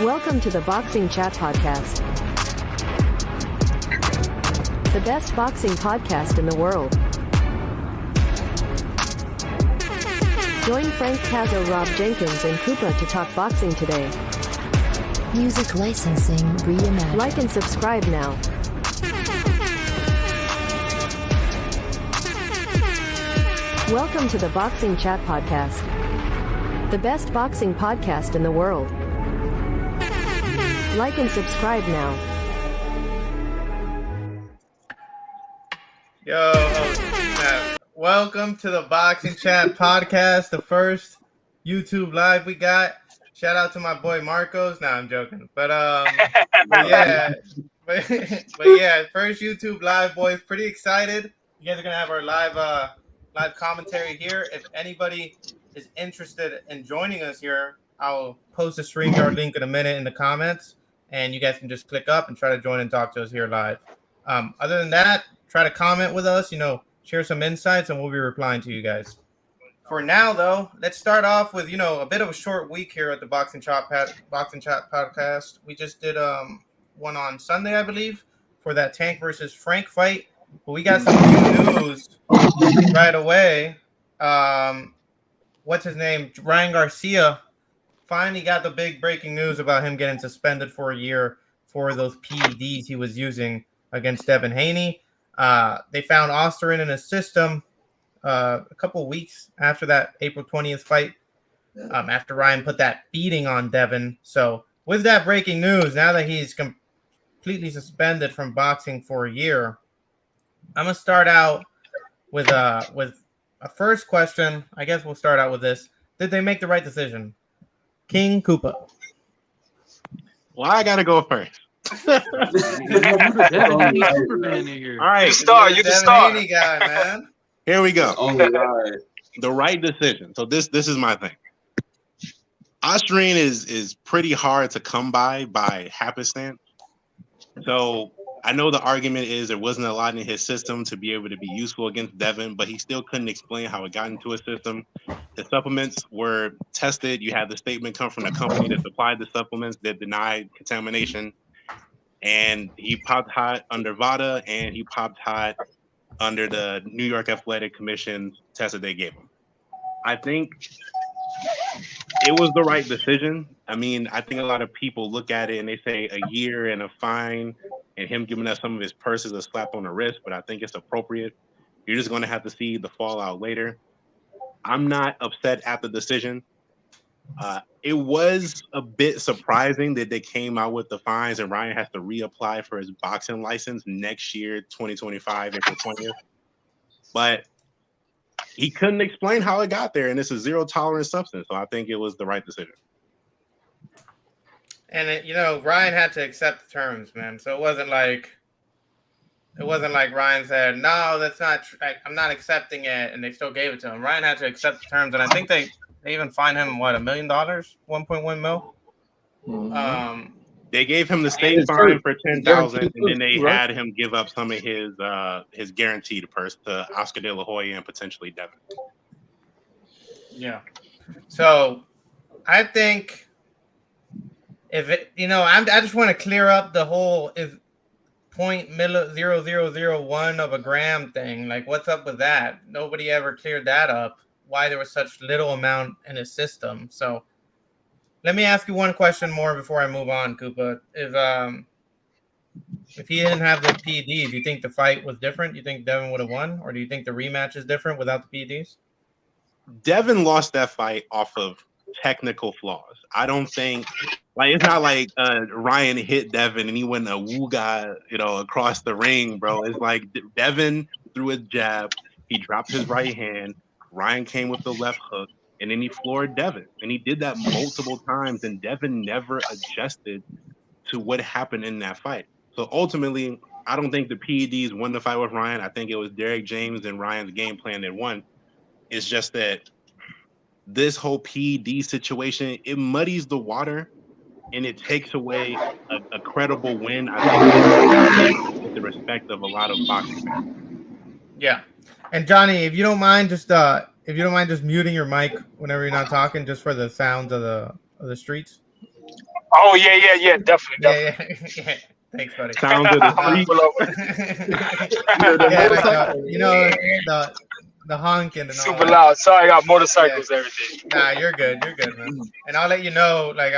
Welcome to the Boxing Chat Podcast, the best boxing podcast in the world. Join Frank Cazo, Rob Jenkins, and Koopa to talk boxing today. Music licensing reimagined. Like and subscribe now. Welcome to the Boxing Chat Podcast, the best boxing podcast in the world. Like and subscribe now. Welcome to the Boxing Chat Podcast, the first YouTube live we got. Shout out to my boy Marcos. Nah, I'm joking. But yeah, first YouTube live, boys. Pretty excited. You guys are gonna have our live commentary here. If anybody is interested in joining us here, I'll post a StreamYard link in a minute in the comments, and you guys can just click up and try to join and talk to us here live. Other than that, try to comment with us, share some insights, and we'll be replying to you guys. For now, though, let's start off with, a bit of a short week here at the Boxing Chat Podcast. We just did one on Sunday, I believe, for that Tank versus Frank fight. But we got some new news right away. What's his name? Ryan Garcia finally got the big breaking news about him getting suspended for a year for those PEDs he was using against Devin Haney. They found Osterin in his system a couple weeks after that April 20th fight, after Ryan put that beating on Devin. So with that breaking news, now that he's completely suspended from boxing for a year, I'm going to start out with a first question. I guess we'll start out with this. Did they make the right decision? King Koopa. Well, I got to go first. All right, you start. Haney guy, man. Here we go. Right. The right decision. So this is my thing. Osterine is pretty hard to come by happenstance. So I know the argument is there wasn't a lot in his system to be able to be useful against Devin, but he still couldn't explain how it got into his system. The supplements were tested. You had the statement come from the company that supplied the supplements that denied contamination. And he popped hot under VADA, and he popped hot under the New York Athletic Commission test that they gave him. I think it was the right decision. I mean, I think a lot of people look at it and they say a year and a fine and him giving us some of his purses a slap on the wrist, but I think it's appropriate. You're just going to have to see the fallout later. I'm not upset at the decision. It was a bit surprising that they came out with the fines and Ryan has to reapply for his boxing license next year, 2025, April 20th. But he couldn't explain how it got there, and it's a zero tolerance substance. So I think it was the right decision. And Ryan had to accept the terms, man. So it wasn't like Ryan said, "No, that's not. I'm not accepting it," and they still gave it to him. Ryan had to accept the terms, and I think they even fined him $1 million, 1.1 mil. Mm-hmm. They gave him the state fine for $10,000, and then they had him give up some of his guaranteed purse to Oscar De La Hoya and potentially Devin. Yeah. So I think if it, I just want to clear up the whole is 0.0001 of a gram thing. Like, what's up with that? Nobody ever cleared that up. Why there was such little amount in his system. So let me ask you one question more before I move on, Koopa. If he didn't have the PEDs, do you think the fight was different? Do you think Devin would have won? Or do you think the rematch is different without the PEDs? Devin lost that fight off of technical flaws. I don't think it's not like Ryan hit Devin and he went a woo-ga, across the ring, bro. It's like Devin threw his jab, he dropped his right hand, Ryan came with the left hook, and then he floored Devin. And he did that multiple times, and Devin never adjusted to what happened in that fight. So ultimately, I don't think the PEDs won the fight with Ryan. I think it was Derek James and Ryan's game plan that won. It's just that this whole PED situation, it muddies the water, and it takes away a credible win. I think with the respect of a lot of boxing fans. Yeah. And Johnny, if you don't mind just muting your mic whenever you're not talking, just for the sound of of the streets? Oh yeah, definitely. Yeah. Yeah. Thanks, buddy. Sounds of the street. Pull over. Yeah, like motorcycle. the honking and all Super that. loud. Sorry, I got motorcycles, everything. Nah, you're good. You're good, man. And I'll let you know, like,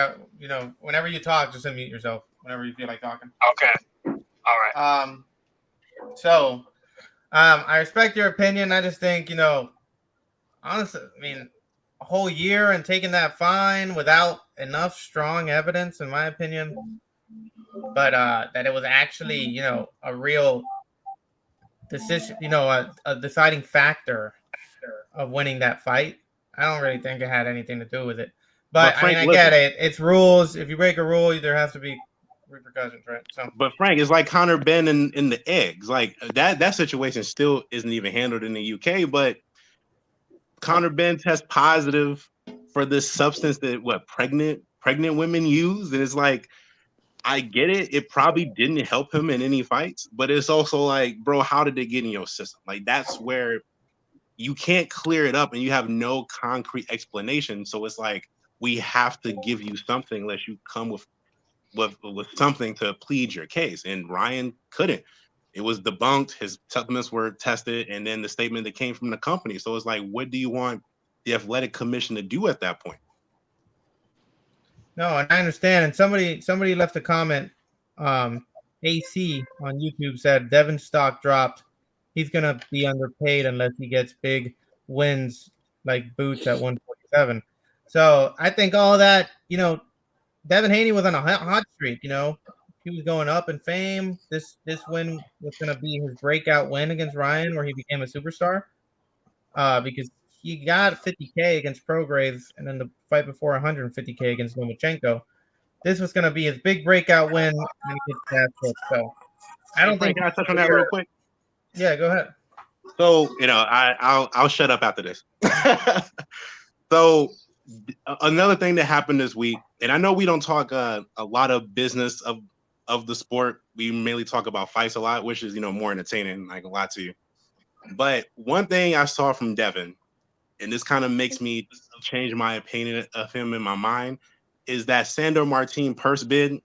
whenever you talk, just unmute yourself whenever you feel like talking. Okay. All right. So, I respect your opinion. I just think, honestly, I mean, a whole year and taking that fine without enough strong evidence, in my opinion, but that it was actually, a real decision, a deciding factor of winning that fight. I don't really think it had anything to do with it. But Frank, I get it. It's rules. If you break a rule, there has to be repercussions, right? So, but Frank, it's like Conor Ben in the eggs. Like that situation still isn't even handled in the UK. But Conor Ben tests positive for this substance that pregnant women use, and it's like, I get it. It probably didn't help him in any fights, but it's also like, bro, how did it get in your system? Like that's where you can't clear it up, and you have no concrete explanation. So it's like, we have to give you something unless you come with something to plead your case. And Ryan couldn't. It was debunked. His supplements were tested, and then the statement that came from the company. So it's like, what do you want the athletic commission to do at that point? No, and I understand. And somebody left a comment. AC on YouTube said Devin's stock dropped. He's gonna be underpaid unless he gets big wins like Boots at 147. So I think all that, Devin Haney was on a hot streak. He was going up in fame. This win was gonna be his breakout win against Ryan, where he became a superstar. Because he got 50K against Prograis, and then the fight before 150K against Lomachenko. This was going to be his big breakout win. And he gets that tip. So I don't think. Can I touch on that real quick? Yeah, go ahead. So I'll shut up after this. So another thing that happened this week, and I know we don't talk a lot of business of the sport. We mainly talk about fights a lot, which is more entertaining, like a lot to you. But one thing I saw from Devin, and this kind of makes me change my opinion of him in my mind, is that Sandor Martin purse bid.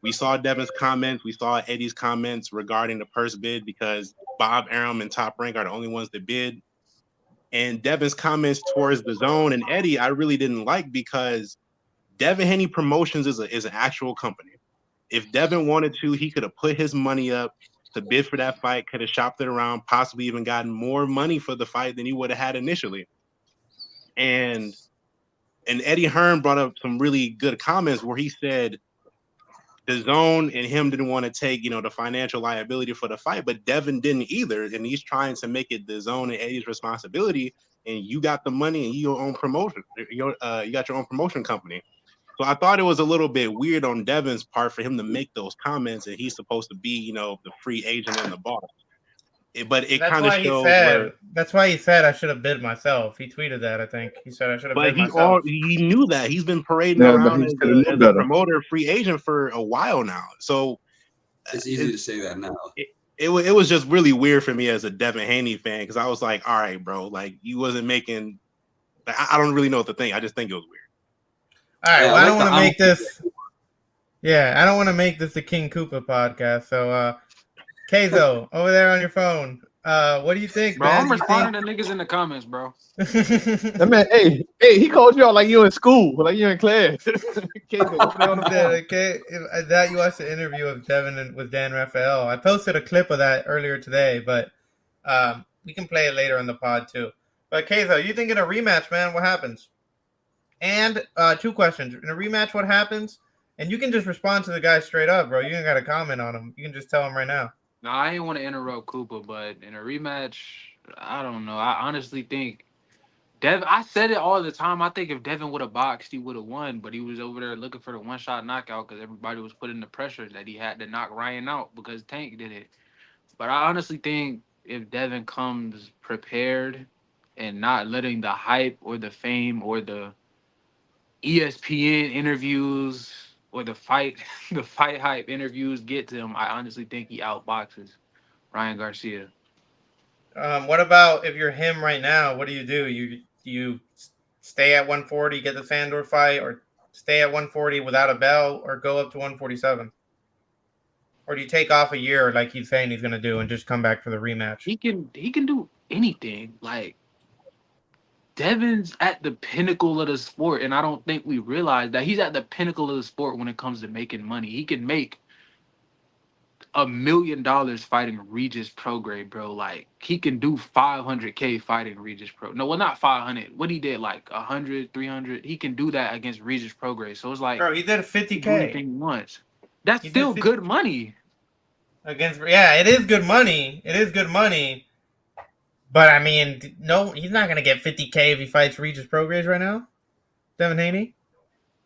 We saw Devin's comments. We saw Eddie's comments regarding the purse bid because Bob Arum and Top Rank are the only ones that bid. And Devin's comments towards the Zone and Eddie, I really didn't like, because Devin Haney Promotions is an actual company. If Devin wanted to, he could have put his money up to bid for that fight, could have shopped it around, possibly even gotten more money for the fight than he would have had initially. And Eddie Hearn brought up some really good comments where he said the Zone and him didn't want to take, the financial liability for the fight, but Devin didn't either. And he's trying to make it the Zone and Eddie's responsibility. And you got the money and your own promotion. You got your own promotion company. So I thought it was a little bit weird on Devin's part for him to make those comments, and he's supposed to be, the free agent and the boss. But it kind of shows. That's why he said I should have bid myself. He tweeted that, I think. He said I should have bid myself. He knew that. He's been parading around as a promoter, free agent for a while now. So it's easy to say that now. It was just really weird for me as a Devin Haney fan, because I was like, all right, bro, like you wasn't making. I don't really know what to think. I just think it was weird. All right, well, I don't want to make this. Yeah, I don't want to make this the King Koopa podcast. So, Keizo, over there on your phone, what do you think, bro? Man? I'm responding to niggas in the comments, bro. That man, hey, he called you out like you in school, like you in class. That you watched the interview of Devin with Dan Raphael. I posted a clip of that earlier today, but we can play it later in the pod too. But Keizo, you think in a rematch, man, what happens? And two questions. In a rematch, what happens? And you can just respond to the guy straight up, bro. You ain't got to comment on him. You can just tell him right now. No, I ain't want to interrupt Koopa, but in a rematch, I don't know. I honestly think I said it all the time. I think if Devin would have boxed, he would have won, but he was over there looking for the one-shot knockout because everybody was putting the pressure that he had to knock Ryan out because Tank did it. But I honestly think if Devin comes prepared and not letting the hype or the fame or the ESPN interviews or the fight hype interviews get to him, I honestly think he outboxes Ryan Garcia. What about if you're him right now? What do? You stay at 140, get the Sandor fight, or stay at 140 without a bell, or go up to 147? Or do you take off a year like he's saying he's going to do and just come back for the rematch? He can do anything. Like, Devin's at the pinnacle of the sport, and I don't think we realize that he's at the pinnacle of the sport when it comes to making money. He can make $1 million fighting Regis Prograis, bro. Like, he can do 500K fighting Regis Pro. No, well, not 500. What he did, like 100, 300. He can do that against Regis Prograis. So it's like, bro, he did 50K. He once. That's still good money. Against, yeah, it is good money. It is good money. But I mean, no, he's not gonna get 50K if he fights Regis Prograis right now. Devin Haney.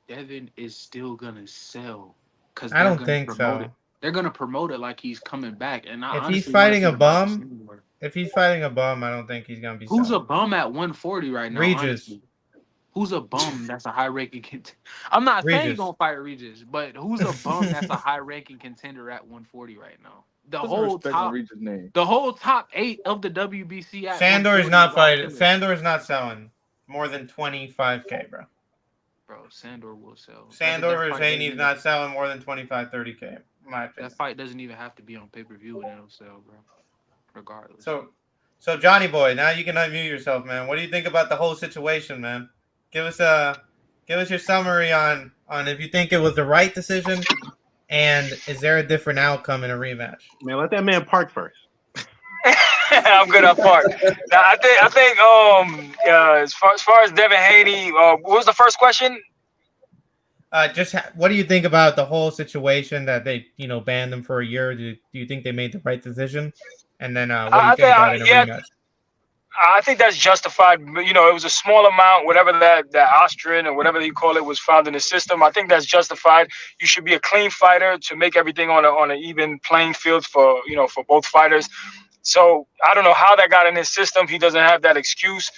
Devin is still gonna sell because I don't think so. They're gonna promote it like he's coming back. And if he's fighting a bum, I don't think he's gonna be. Who's selling. a bum at 140 right now? Regis. Honestly? Who's a bum that's a high-ranking contender? I'm not saying he's gonna fight Regis, but who's a bum that's a high-ranking contender at 140 right now? The whole top 8 of the WBC. At Sandor is not fighting. Sandor is not selling more than 25K, bro. Bro, Sandor will sell. Sandor or Haney's not selling more than 25, 30K. That fight doesn't even have to be on pay-per-view and it'll sell, bro. Regardless. So Johnny boy, now you can unmute yourself, man. What do you think about the whole situation, man? Give us your summary on if you think it was the right decision, and is there a different outcome in a rematch? Man, let that man park first. I'm good at park. Now, I think as far as Devin Haney, what was the first question? What do you think about the whole situation that they banned them for a year? Do you think they made the right decision? And then what do you think about it in a rematch? I think that's justified. It was a small amount, whatever that Austrian or whatever you call it was found in the system. I think that's justified. You should be a clean fighter to make everything on an even playing field for both fighters. So I don't know how that got in his system. He doesn't have that excuse.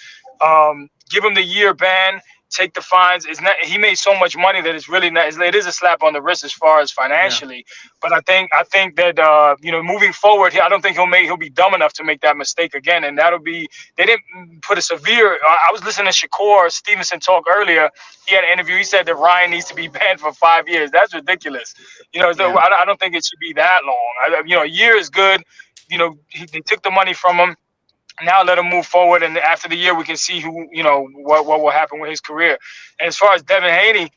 Give him the year ban. Take the fines. He made so much money that it's really not. It is a slap on the wrist as far as financially. Yeah. But I think that moving forward, I don't think he'll be dumb enough to make that mistake again. And that'll be. They didn't put a severe. I was listening to Shakur Stevenson talk earlier. He had an interview. He said that Ryan needs to be banned for 5 years. That's ridiculous. I don't think it should be that long. A year is good. They took the money from him. Now let him move forward, and after the year, we can see what will happen with his career. And as far as Devin Haney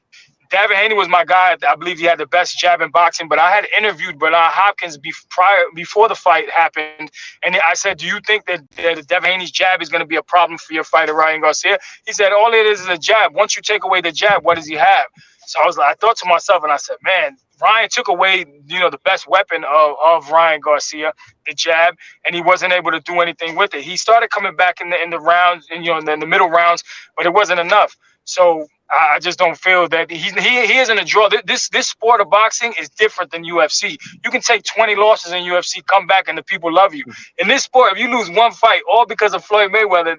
was my guy. I believe he had the best jab in boxing. But I had interviewed Bernard Hopkins before the fight happened, and I said, "Do you think that Devin Haney's jab is going to be a problem for your fighter Ryan Garcia?" He said, "All it is a jab. Once you take away the jab, what does he have?" So I thought to myself, and I said, "Man, Ryan took away, the best weapon of Ryan Garcia, the jab, and he wasn't able to do anything with it. He started coming back in the rounds, and in the middle rounds, but it wasn't enough. So I just don't feel that he isn't a draw. This sport of boxing is different than UFC. You can take 20 losses in UFC, come back, and the people love you. In this sport, if you lose one fight, all because of Floyd Mayweather,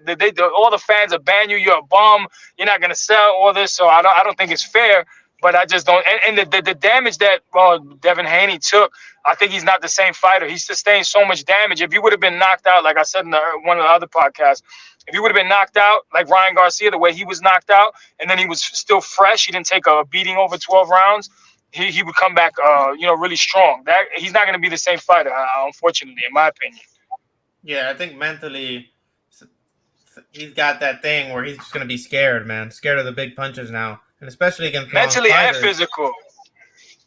all the fans will ban you. You're a bum. You're not going to sell all this. So I don't think it's fair. But I just don't. And the damage that Devin Haney took, I think he's not the same fighter. He sustained so much damage. If he would have been knocked out, like I said in one of the other podcasts, if he would have been knocked out like Ryan Garcia, the way he was knocked out, and then he was still fresh, he didn't take a beating over 12 rounds, he would come back, really strong. He's not going to be the same fighter, unfortunately, in my opinion. Yeah, I think mentally he's got that thing where he's just going to be scared, man. Scared of the big punches now. And especially against mentally and physical.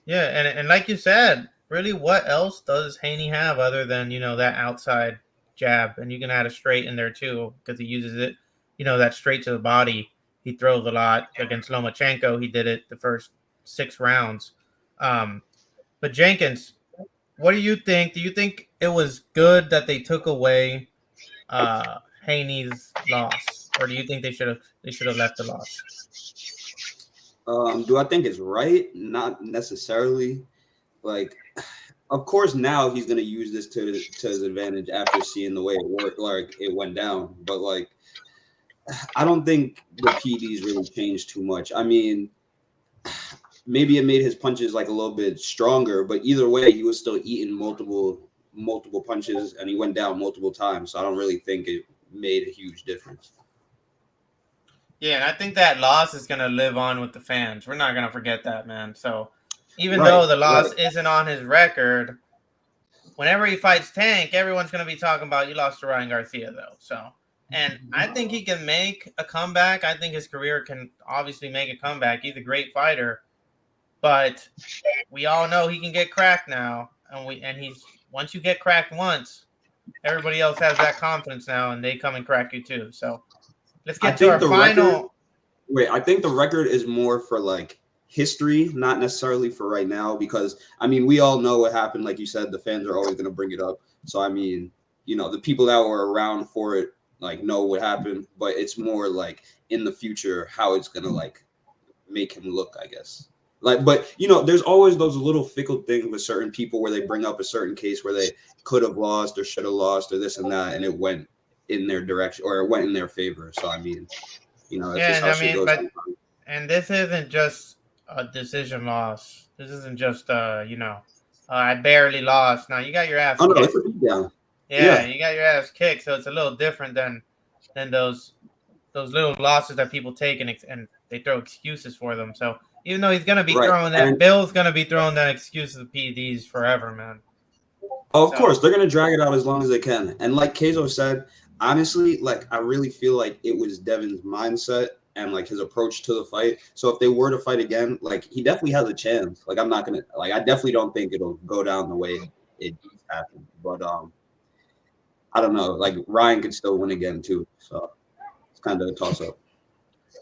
Yeah, and like you said, really, what else does Haney have other than that outside jab? And you can add a straight in there too because he uses it. That straight to the body. He throws a lot against Lomachenko. He did it the first 6 rounds. But Jenkins, what do you think? Do you think it was good that they took away Haney's loss, or do you think they should have left the loss? Do I think it's right? Not necessarily. Like, of course, now he's going to use this to his advantage after seeing the way it worked, like it went down. But like, I don't think the PDs really changed too much. I mean, maybe it made his punches like a little bit stronger, but either way, he was still eating multiple punches, and he went down multiple times. So I don't really think it made a huge difference. Yeah, and I think that loss is gonna live on with the fans. We're not gonna forget that, man. So even Right, though the loss right. isn't on his record, whenever he fights Tank, everyone's gonna be talking about you lost to Ryan Garcia though. So, and I think he can make a comeback. I think his career can obviously make a comeback. He's a great fighter, but we all know he can get cracked now, and he's once you get cracked once, everybody else has that confidence now, and they come and crack you too. So let's I get to think our the record. final. Wait, I think the record is more for like history, not necessarily for right now, because I mean, we all know what happened. Like you said, the fans are always going to bring it up. So, I mean, the people that were around for it, like, know what happened, but it's more like in the future, how it's going to like make him look, I guess. Like, but there's always those little fickle things with certain people where they bring up a certain case where they could have lost or should have lost or this and that, and it went in their direction or it went in their favor. So, I mean, that's Yeah, just and how I shit mean, goes but sometimes. and this isn't just a decision loss. This isn't just I barely lost. Now you got your ass Oh no, kicked. it's a beatdown. Yeah, Yeah, you got your ass kicked, so it's a little different than those little losses that people take and they throw excuses for them. So even though he's gonna be right. throwing that, And Bill's gonna be throwing that excuses of PEDs forever, man. of So course, they're gonna drag it out as long as they can. And like Keizo said, honestly, like I really feel like it was Devin's mindset and like his approach to the fight. So if they were to fight again, like he definitely has a chance. Like I'm not gonna like I definitely don't think it'll go down the way it happened. But I don't know. Like Ryan could still win again too. So it's kind of a toss up.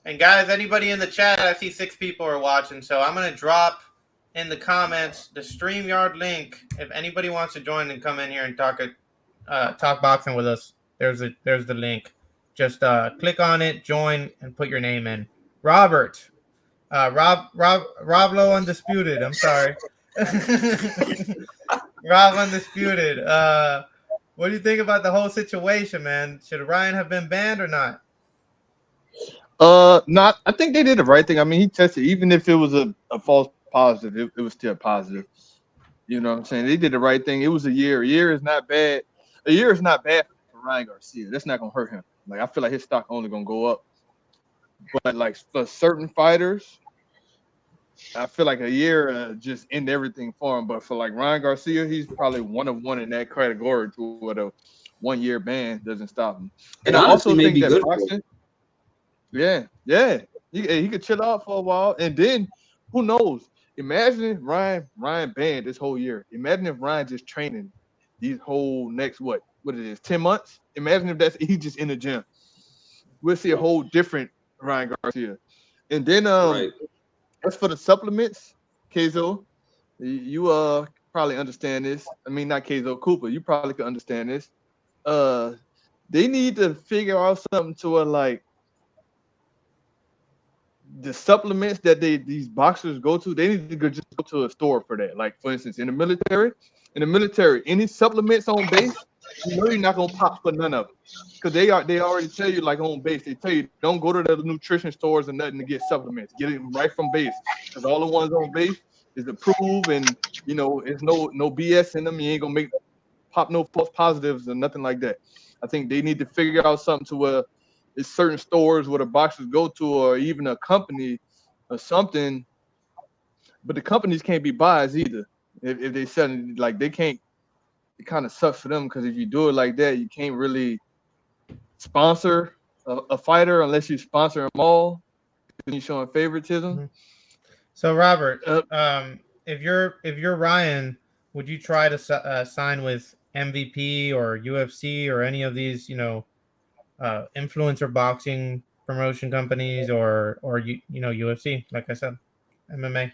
and guys, anybody in the chat, I see 6 people are watching, so I'm gonna drop in the comments the StreamYard link if anybody wants to join and come in here and talk boxing with us. There's the link. Just click on it, join, and put your name in. Robert, Rob Low Undisputed. I'm sorry, Rob Undisputed. What do you think about the whole situation, man? Should Ryan have been banned or not? Not. I think they did the right thing. I mean, he tested, even if it was a false positive, it was still positive. You know what I'm saying? They did the right thing. It was a year. A year is not bad. A year is not bad for Ryan Garcia. That's not gonna hurt him. Like I feel like his stock only gonna go up. But like for certain fighters, I feel like a year just end everything for him. But for like Ryan Garcia, he's probably one of one in that category to what a 1 year ban doesn't stop him. It And I honestly also may think be that good for him. boxing, yeah, he could chill out for a while, and then who knows? Imagine if Ryan banned this whole year. Imagine if Ryan just training these whole next what it is 10 months. Imagine if he just in the gym. We'll see a whole different Ryan Garcia. And then Right. as for the supplements, Keizo, you probably understand this. I mean, not Keizo Cooper. You probably could understand this. They need to figure out something to where like the supplements that these boxers go to, they need to just go to a store for that. Like for instance, in the military, any supplements on base, you're not gonna pop for none of it. Because they already tell you like on base, they tell you don't go to the nutrition stores and nothing to get supplements. Get it right from base. Because all the ones on base is approved and it's no BS in them. You ain't gonna pop no false positives or nothing like that. I think they need to figure out something to where it's certain stores where the boxers go to, or even a company or something. But the companies can't be biased either. If they selling like they can't, it kind of sucks for them because if you do it like that, you can't really sponsor a fighter unless you sponsor them all. Then you're showing favoritism. Mm-hmm. So Robert, Uh, if you're Ryan, would you try to sign with MVP or UFC or any of these influencer boxing promotion companies or UFC, like I said, MMA?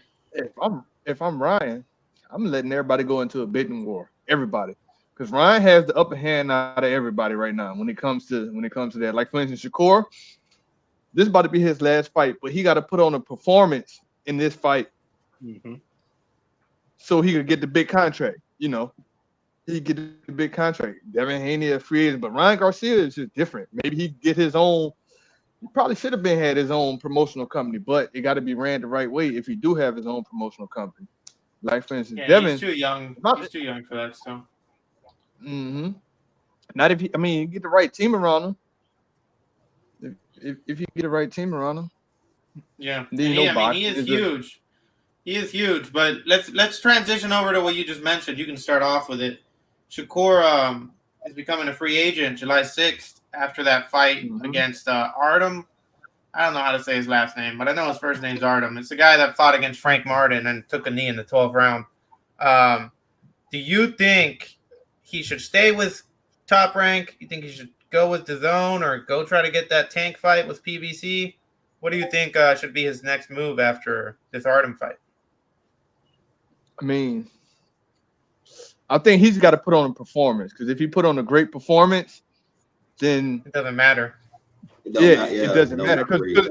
if I'm Ryan, I'm letting everybody go into a bidding war. Everybody. Because Ryan has the upper hand out of everybody right now when it comes to that. Like for instance, Shakur, this is about to be his last fight, but he got to put on a performance in this fight so he could get the big contract. He get the big contract. Devin Haney a free agent, but Ryan Garcia is just different. Maybe he get his own. He probably should have had his own promotional company, but it got to be ran the right way if he do have his own promotional company. Like for instance, Devin. He's too young. He's too young for that still. Not if you get the right team around him. if you get the right team around him. Yeah, Then and you know I mean, boxing he is is huge. He is huge. But let's transition over to what you just mentioned. You can start off with it. Shakur is becoming a free agent July 6th after that fight against Artem. I don't know how to say his last name, but I know his first name's Artem. It's the guy that fought against Frank Martin and took a knee in the 12th round. Do you think he should stay with Top Rank? You think he should go with DAZN or go try to get that tank fight with PBC? What do you think should be his next move after this Artem fight? I mean, I think he's got to put on a performance, because if he put on a great performance, then It doesn't matter. it doesn't matter. Because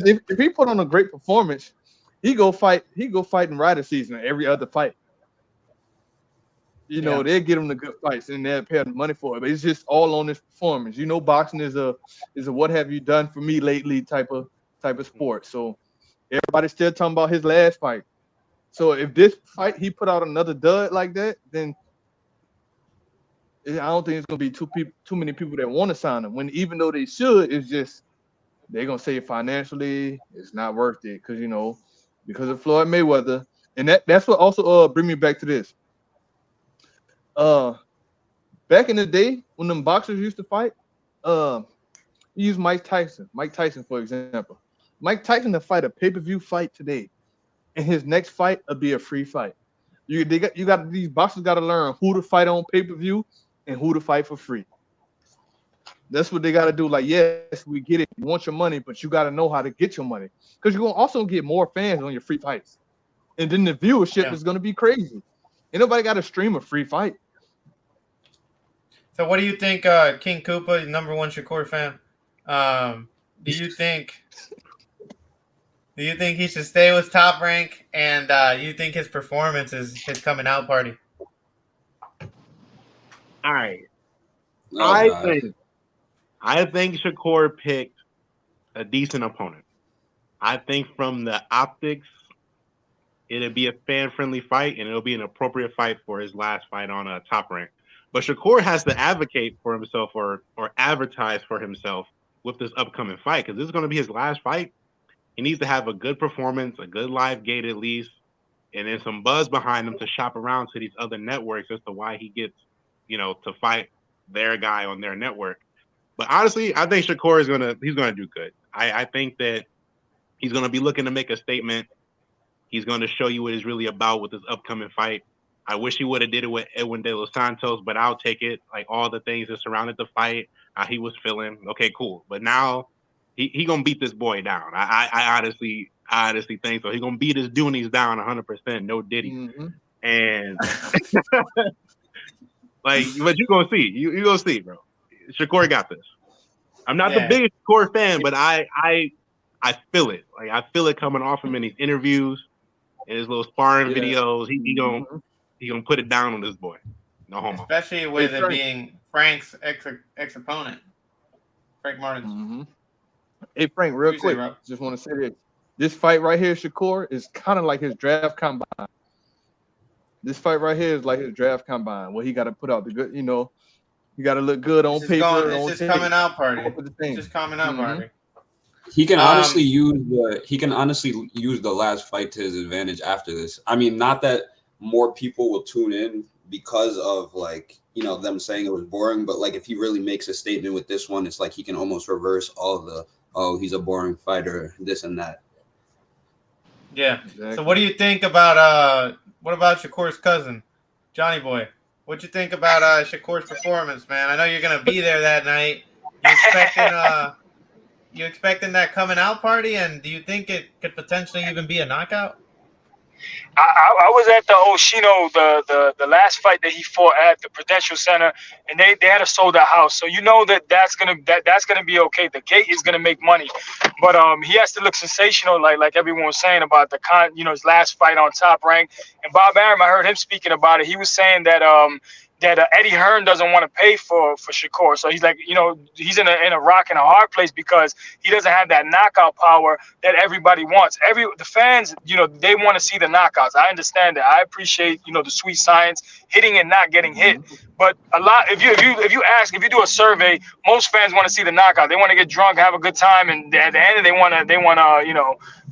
if he put on a great performance, he go fight in Rider season every other fight. You know, they'll get him the good fights and they'll pay him money for it. But it's just all on his performance. You know, boxing is a what have you done for me lately type of sport. So everybody's still talking about his last fight. So if this fight he put out another dud like that, then I don't think it's gonna be too many people that want to sign him. When even though they should, it's just they're gonna say financially it's not worth it because of Floyd Mayweather. And that's what also bring me back to this. Back in the day when them boxers used to fight, use Mike Tyson. Mike Tyson, for example. Mike Tyson to fight a pay-per-view fight today, and his next fight will be a free fight. These boxers got to learn who to fight on pay-per-view and who to fight for free. That's what they got to do. Like, yes, we get it. You want your money, but you got to know how to get your money, because you're gonna also get more fans on your free fights, and then the viewership is gonna be crazy. Ain't nobody got to stream a free fight. So what do you think, King Koopa, number one Shakur fan? Do you think he should stay with Top Rank, and you think his performance is his coming out party? All right. Oh, I think Shakur picked a decent opponent. I think from the optics, it'll be a fan-friendly fight, and it'll be an appropriate fight for his last fight on a Top Rank. But Shakur has to advocate for himself or advertise for himself with this upcoming fight, because this is going to be his last fight. He needs to have a good performance, a good live gate at least, and then some buzz behind him to shop around to these other networks as to why he gets, to fight their guy on their network. But honestly, I think Shakur is he's gonna do good. I think that he's gonna be looking to make a statement. He's gonna show you what he's really about with this upcoming fight. I wish he would have did it with Edwin De Los Santos, but I'll take it. Like all the things that surrounded the fight, how he was feeling. Okay, cool. But now he gonna beat this boy down. I honestly think so. He gonna beat his Doonies down 100%. No Diddy. Mm-hmm. And but you gonna see. You gonna see, bro. Shakur got this. I'm not the biggest Shakur fan, but I feel it. Like I feel it coming off him in these interviews, in his little sparring videos. He gonna put it down on this boy. No homo. Especially with it being Frank's ex opponent, Frank Martin. Mm-hmm. Hey Frank, real quick, just want to say this. This fight right here, Shakur, is kind of like his draft combine. This fight right here is like his draft combine, where he got to put out the good, you got to look good on paper. It's just coming out party. It's just coming out party. He can honestly use the last fight to his advantage after this. I mean, not that more people will tune in because of them saying it was boring, but like if he really makes a statement with this one, it's like he can almost reverse all the he's a boring fighter, this and that. Yeah. Exactly. So what do you think about what about Shakur's cousin, Johnny Boy? What'd you think about Shakur's performance, man? I know you're gonna be there that night. You expecting that coming out party, and do you think it could potentially even be a knockout? I was at the Oshino, the last fight that he fought at the Prudential Center, and they had a sold out house. So that's gonna be okay. The gate is gonna make money, but he has to look sensational, like everyone was saying about his last fight on Top Rank. And Bob Arum, I heard him speaking about it. He was saying that that Eddie Hearn doesn't want to pay for Shakur. So he's like, he's in a rock and a hard place because he doesn't have that knockout power that everybody wants. The fans, they want to see the knockouts. I understand that. I appreciate, the sweet science, hitting and not getting hit. But a lot, if you do a survey, most fans want to see the knockout. They want to get drunk, have a good time, and at the end, they want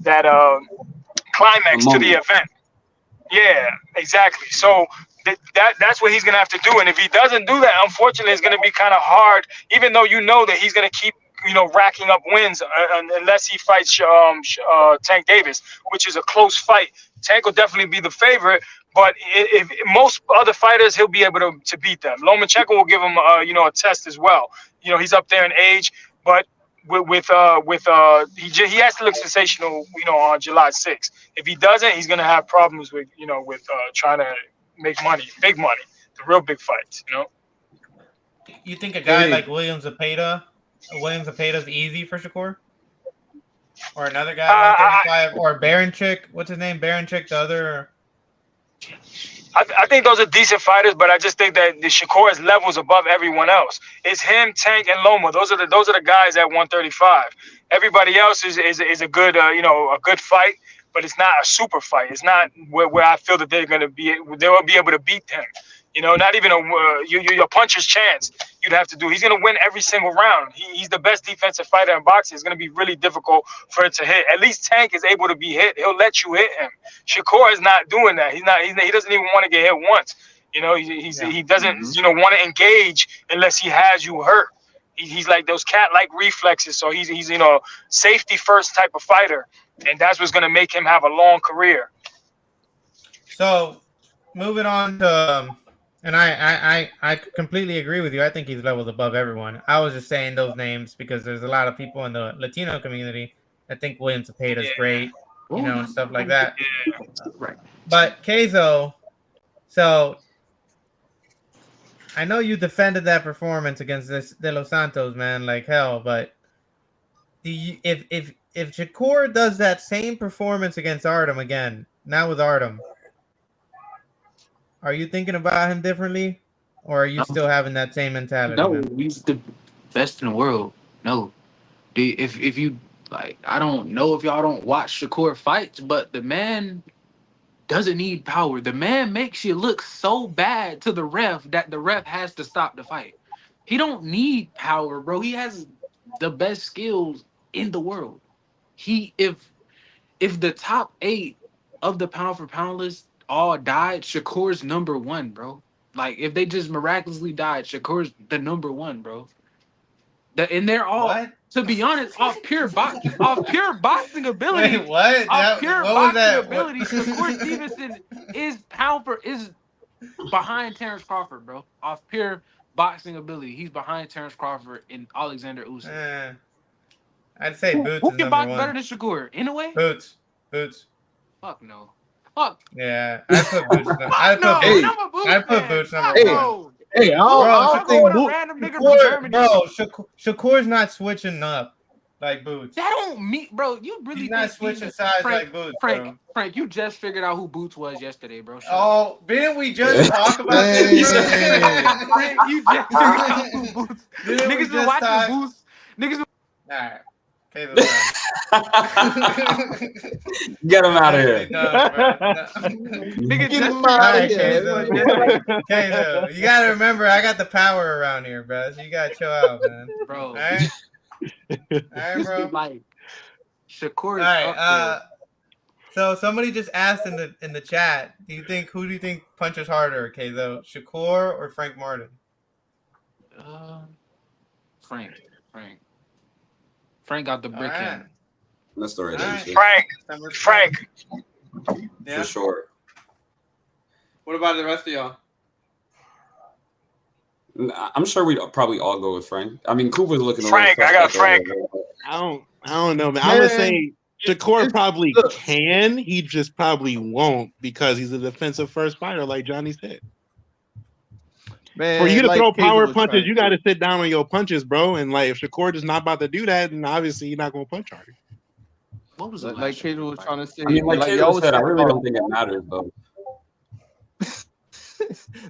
that climax to the event. Yeah, exactly. So that's what he's gonna have to do. And if he doesn't do that, unfortunately, it's gonna be kind of hard. Even though that he's gonna keep racking up wins unless he fights Tank Davis, which is a close fight. Tank will definitely be the favorite, but if most other fighters, he'll be able to beat them. Lomachenko will give him a test as well. He's up there in age, but he has to look sensational, on July 6th. If he doesn't, he's gonna have problems with trying to make money, big money, the real big fights. You think a guy like Williams Zepeda is easy for Shakur, or another guy 135, or Baranchik? What's his name? Baranchik, the other. I think those are decent fighters, but I just think that the Shakur is levels above everyone else. It's him, Tank, and Loma. Those are the guys at 135. Everybody else is a good a good fight, but it's not a super fight. It's not where I feel that they will be able to beat him. Not even your puncher's chance. You'd have to do. He's gonna win every single round. He's the best defensive fighter in boxing. It's gonna be really difficult for it to hit. At least Tank is able to be hit. He'll let you hit him. Shakur is not doing that. He doesn't even want to get hit once. He doesn't want to engage unless he has you hurt. He's like those cat-like reflexes. So he's safety first type of fighter, and that's what's gonna make him have a long career. So moving on to. And I completely agree with you. I think he's levels above everyone. I was just saying those names because there's a lot of people in the Latino community that think William Zepeda is great, and stuff like that. Right. But Keizo, so I know you defended that performance against this De Los Santos, man, like hell. But if Shakur does that same performance against Artem again, now with Artem, are you thinking about him differently, or are you still having that same mentality? No, man? he's the best in the world. No, if you like, I don't know if y'all don't watch Shakur fights, but the man doesn't need power. The man makes you look so bad to the ref that the ref has to stop the fight. He don't need power, bro. He has the best skills in the world. If the top 8 of the pound for pound list all died, Shakur's number 1, bro. Like if they just miraculously died, Shakur's the number 1, bro. And they're all, what? To be honest, off pure boxing ability. Wait, what? Off pure boxing ability, What? Shakur Stevenson is behind Terrence Crawford, bro. Off pure boxing ability, he's behind Terrence Crawford and Alexander Usyk. I'd say Boots Who is can number box 1. better than Shakur? In a way? Boots. Fuck no. Fuck. Yeah, I put Boots. I put Boots number 1. Hey, I don't think Shakur's not switching up like Boots. That don't mean, bro. You really He's not switching sides like Boots, bro. Frank, you just figured out who Boots was yesterday, bro. Didn't we just talk about this? Frank, you just figured out who Boots. Niggas been watching Boots. All right. Okay, get him out of here. Get him out of here. Okay, you gotta remember, I got the power around here, bro. So you gotta chill out, man. Bro. All right, bro. Like Shakur. All right. So somebody just asked in the chat, who do you think punches harder, Keizo? Shakur or Frank Martin? Frank got the brick in. That's the right answer. Frank. Yeah. For sure. What about the rest of y'all? I'm sure we'd probably all go with Frank. I mean, Cooper's looking. Frank, I got Frank. I don't know, man. I would say Shakur probably can. He just probably won't because he's a defensive first fighter, like Johnny said. Man, for you to throw power punches, you got to sit down on your punches, bro. And like, if Shakur is not about to do that, then obviously you're not going to punch harder. What was it? Like Keizo was trying to say. I mean, like Keizo said, I really don't think it matters, though.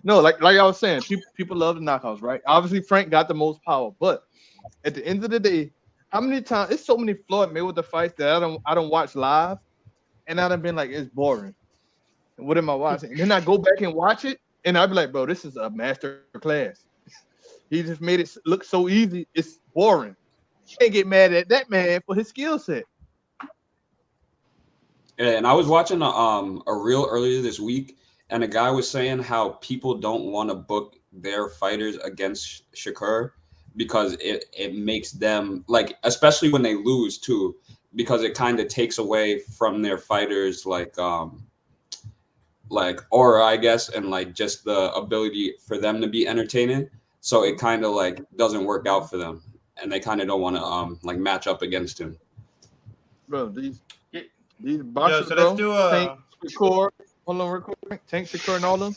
No, like I was saying, people love the knockouts, right? Obviously, Frank got the most power, but at the end of the day, how many times? It's so many Floyd Mayweather fights that I don't watch live, and I've been like, it's boring. And what am I watching? And then I go back and watch it, and I'd be like, bro, this is a master class. He just made it look so easy. It's boring. Can't get mad at that man for his skill set. And I was watching a reel earlier this week, and a guy was saying how people don't want to book their fighters against Shakur because it makes them, like, especially when they lose too, because it kind of takes away from their fighters like aura, I guess, and like just the ability for them to be entertaining. So it kind of like doesn't work out for them, and they kind of don't want to like match up against him. Bro, these boxers, so bro, let's do Tank Shakur, hold on real quick. Tank Shakur and all them.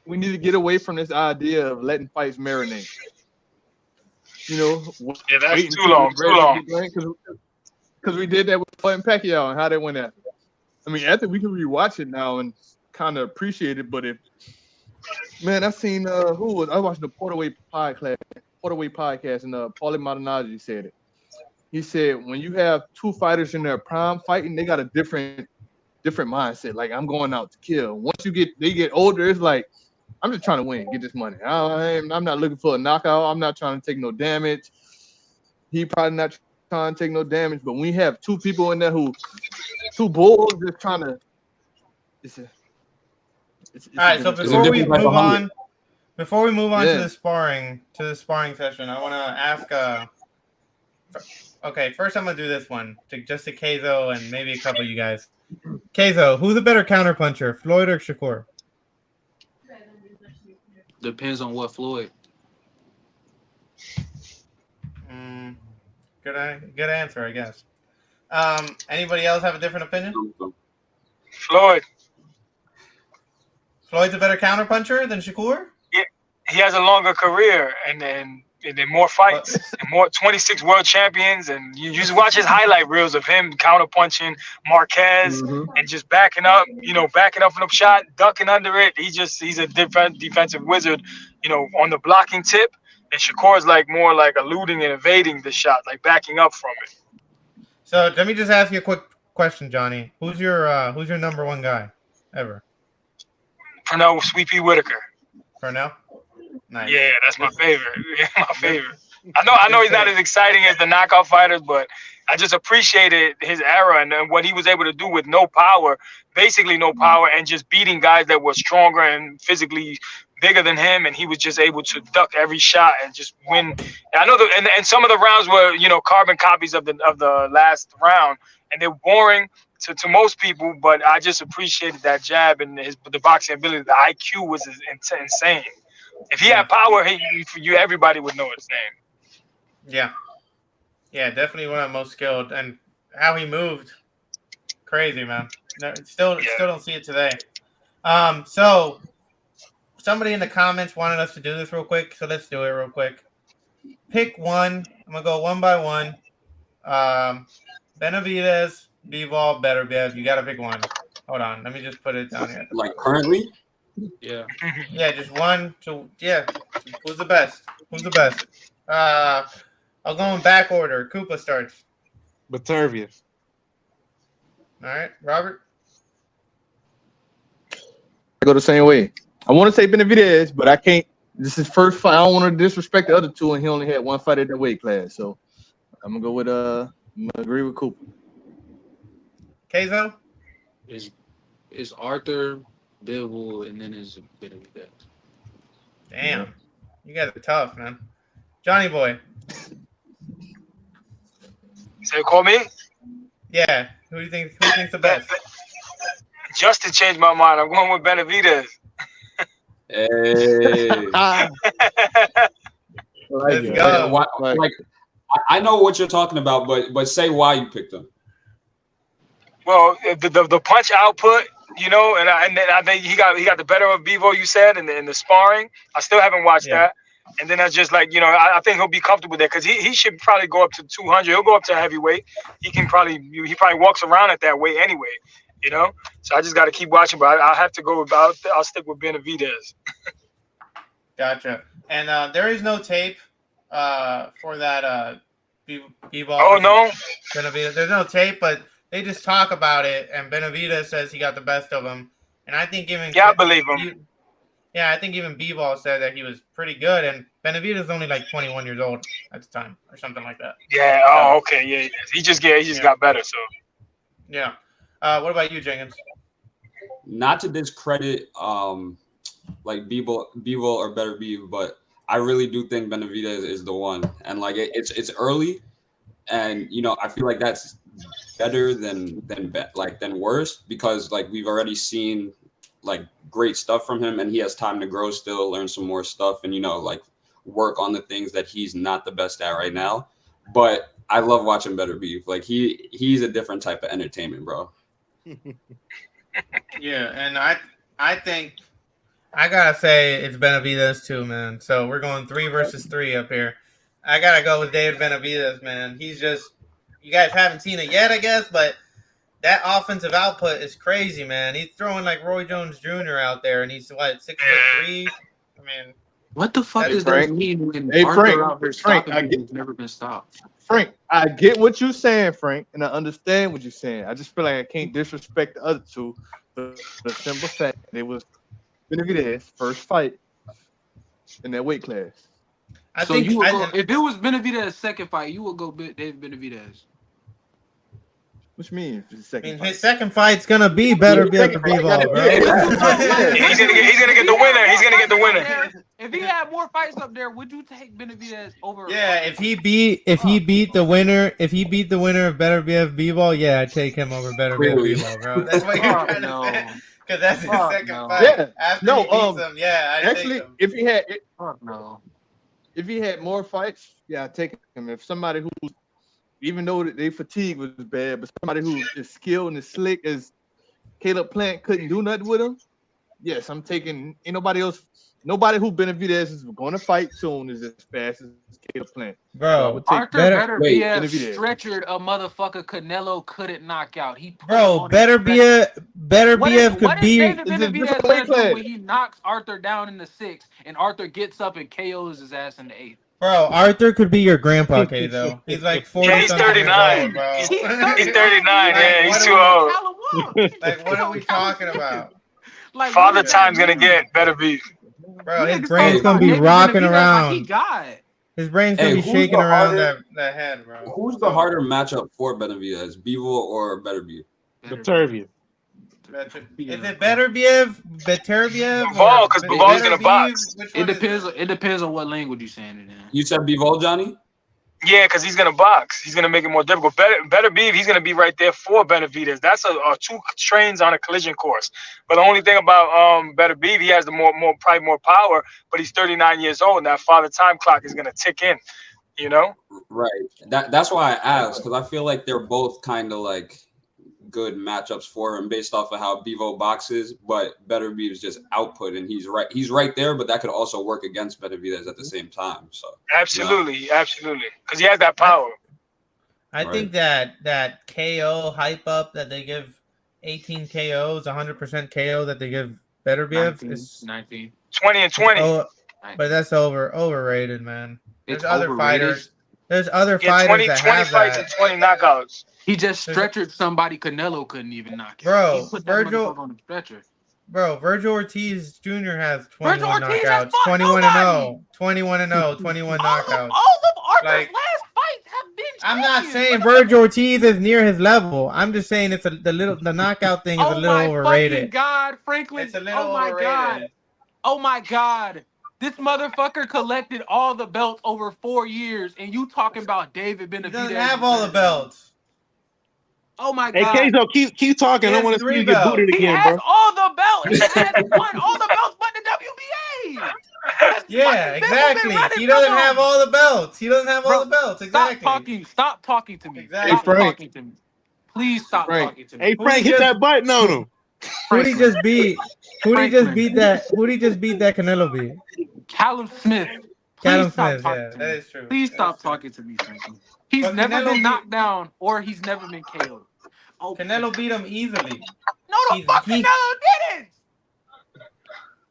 We need to get away from this idea of letting fights marinate. You know, Yeah, that's too long. Because we did that with Floyd and Pacquiao and how they went after. I mean, after we can rewatch it now and kind of appreciate it. But if I seen I was watching the Porterweight podcast, and Paulie Malignaggi said it. He said when you have two fighters in their prime fighting, they got a different mindset. Like, I'm going out to kill. Once they get older, it's like, I'm just trying to win, get this money. I'm not looking for a knockout. I'm not trying to take no damage. He probably not trying to take no damage. But when we have two people in there two bulls just trying to. All right, so before we move on to the sparring session, I want to ask. Okay, first I'm gonna do this one to Keizo and maybe a couple of you guys. Keizo, who's a better counterpuncher, Floyd or Shakur? Depends on what Floyd. Good answer, I guess. Anybody else have a different opinion? Floyd. Floyd's a better counterpuncher than Shakur? Yeah, he has a longer career and then more fights and more 26 world champions, and you just watch his highlight reels of him counterpunching Marquez and just backing up from the shot, ducking under it. He's a different defensive wizard, on the blocking tip. And Shakur's like more like eluding and evading the shot, like backing up from it. So let me just ask you a quick question, Johnny. Who's your number one guy ever? Pernell Sweepy Whitaker. Pernell? Nice. Yeah, that's my favorite. Yeah, my favorite. I know he's not as exciting as the knockout fighters, but I just appreciated his era and what he was able to do with basically no power, and just beating guys that were stronger and physically bigger than him, and he was just able to duck every shot and just win. And I know and some of the rounds were carbon copies of the last round, and they're boring to most people, but I just appreciated that jab and the boxing ability. The IQ was insane. If he had power, everybody would know his name. Yeah, definitely one of the most skilled, and how he moved, crazy, man. Still don't see it today. So somebody in the comments wanted us to do this real quick, so let's do it real quick. Pick one. I'm gonna go one by one. Benavidez, Bivol, Beterbiev. You gotta pick one. Hold on, let me just put it down here. Like currently? Yeah. Yeah, just one. Who's the best? I'll go in back order. Koopa starts. Beterbiev. All right, Robert. I go the same way. I want to say Benavidez, but I can't. This is first fight. I don't want to disrespect the other two, and he only had one fight at that weight class. So I'm gonna go with I'm gonna agree with Cooper. Keizo? Is Arthur, Bivol, and then is Benavidez. Damn, you guys are tough, man. Johnny boy. So you call me? Yeah. Who thinks the best? Justin changed my mind. I'm going with Benavidez. Hey. Let's go. Like, I know what you're talking about, but say why you picked him. Well, the punch output, and I think he got the better of Bivol, you said, in the sparring. I still haven't watched that. And then I just I think he'll be comfortable there because he should probably go up to 200. He'll go up to heavyweight. He probably walks around at that weight anyway. You know, so I just got to keep watching. But I'll have to go about. I'll stick with Benavidez. Gotcha. And there is no tape for that Bivol Oh no. Benavidez. There's no tape, but they just talk about it. And Benavidez says he got the best of him. And I think even I believe him. I think even Bivol said that he was pretty good. And Benavidez is only like 21 years old at the time, or something like that. Yeah. Oh, okay. Yeah. He just got better. So. Yeah. What about you, Jenkins? Not to discredit like Bivol or Beterbiev, but I really do think Benavidez is the one. And like it's early, and I feel like that's better than worse, because like we've already seen like great stuff from him, and he has time to grow still, learn some more stuff, and like work on the things that he's not the best at right now. But I love watching Beterbiev. Like he's a different type of entertainment, bro. Yeah, and I think I gotta say it's Benavidez too, man. So we're going 3 versus 3 up here. I gotta go with David Benavidez, man. He's just, you guys haven't seen it yet, I guess, but that offensive output is crazy, man. He's throwing like Roy Jones Jr. out there, and he's what, 6'3". I mean, what the fuck does that mean when Hey, Arthur Frank, out here Frank, stopping people who's never been stopped? Frank, I get what you're saying, Frank, and I understand what you're saying. I just feel like I can't disrespect the other two. The simple fact it was Benavidez' first fight in that weight class. If it was Benavidez' second fight, you would go David Benavidez. What you mean? His second his second fight's gonna be Beterbiev to Bivol, bro. He's gonna get the winner. He's gonna get the winner. If he had more fights up there, would you take Benavidez over? Yeah, if he beat the winner of Beterbiev Bivol, yeah, I'd take him over Beterbiev Bivol, bro. That's what you're trying to say. Because that's his second fight. Yeah. After he beats him, yeah, I'd actually, take him. if he had more fights, yeah, I'd take him. If somebody who, even though they fatigue was bad, but somebody who is skilled and is slick as Caleb Plant couldn't do nothing with him, yes, I'm taking. Ain't nobody else. Nobody who Benavidez is going to fight soon is as fast as Caleb Plant. Bro, Arthur Beterbiev stretchered a motherfucker Canelo couldn't knock out. Beterbiev could be. David Benavidez do when he knocks Arthur down in the 6th and Arthur gets up and KOs his ass in the 8th? Bro, Arthur could be your grandpa, K, though. He's like 40. Yeah, he's 39. Bro. He's 39. Yeah, he's too old. Like, what are we talking about? Like, Father Time's gonna get Beterbiev. Bro, his brain's gonna be rocking around. His brain's gonna be shaking around that head, bro. Who's the harder matchup for Benavidez, Bivol or Beterbiev? Beterbiev. Is it Beterbiev? Bivol, because Bivol's gonna box. It depends on what language you're saying it in. You said Bivol, Johnny? Yeah, because he's gonna box. He's gonna make it more difficult. Beterbiev, he's gonna be right there for Benavidez. That's a 2 trains on a collision course. But the only thing about Beterbiev, he has probably more power, but he's 39 years old, and that Father Time clock is gonna tick in. Right. That's why I asked, because I feel like they're both kind of like good matchups for him based off of how Bivol boxes, but Beterbiev is just output, and he's right there, but that could also work against Benavidez at the same time. So absolutely, because he has that power. I think that KO hype up that they give 18 KOs, 100% KO that they give Beterbiev is 19, 20 and 20. But that's overrated, man. There's other overrated. fighters. There's other fighters that 20 have fights that. and 20 knockouts. He just stretchered somebody Canelo couldn't even knock. Bro, he put that motherfucker on the stretcher. Bro, Virgil Ortiz Jr. has 21 Ortiz knockouts. 21-0. 21-0. 21 knockouts. All of Arthur's last fights have been champions. I'm not saying Virgil Ortiz is near his level. I'm just saying it's the knockout thing is a little overrated. Oh my God, Franklin. It's a little overrated. Oh my God. This motherfucker collected all the belts over 4 years, and you talking about David Benavidez? He doesn't have all the belts. Oh my God! Hey, Keizo, keep talking. I don't want to see you get booted again, bro. He has all the belts. He has won all the belts, but the WBA. Yeah, exactly. He doesn't have all the belts. Exactly. Stop talking to me. Exactly. Stop talking to me. Please stop talking to me. Hey, Frank, hit that button on him. Who'd he just beat? Who'd he just beat that Canelo beat? Callum Smith. Callum Smith, yeah, that is true. Please stop talking to me, Franklin. He's never been knocked down or he's never been KO'd. Oh, Canelo beat him easily. no, the He's- fuck he- Canelo didn't.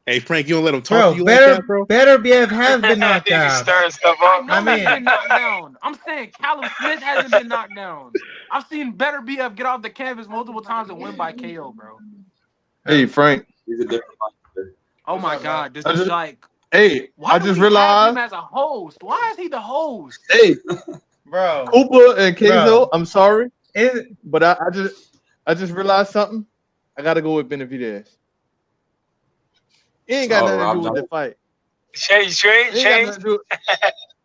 Hey Frank, you don't let him talk Bro, to you like that, bro. Beterbiev has been knocked He's out. stirring stuff I up. know I mean- he's been knocked down. I'm saying Callum Smith hasn't been knocked down. I've seen Beterbiev get off the canvas multiple times and win by KO, bro. Hey, Frank. He's a different monster. Oh my What's up, God, this I is just- like. Hey, Why I do just we have realized. him as a host? Why is he the host? Hey, Bro, Cooper and Keizo, Bro. I'm sorry, is but I just realized something. I gotta go with Benavidez. It ain't got Oh, nothing to Rob do with the Johnson. fight. Change.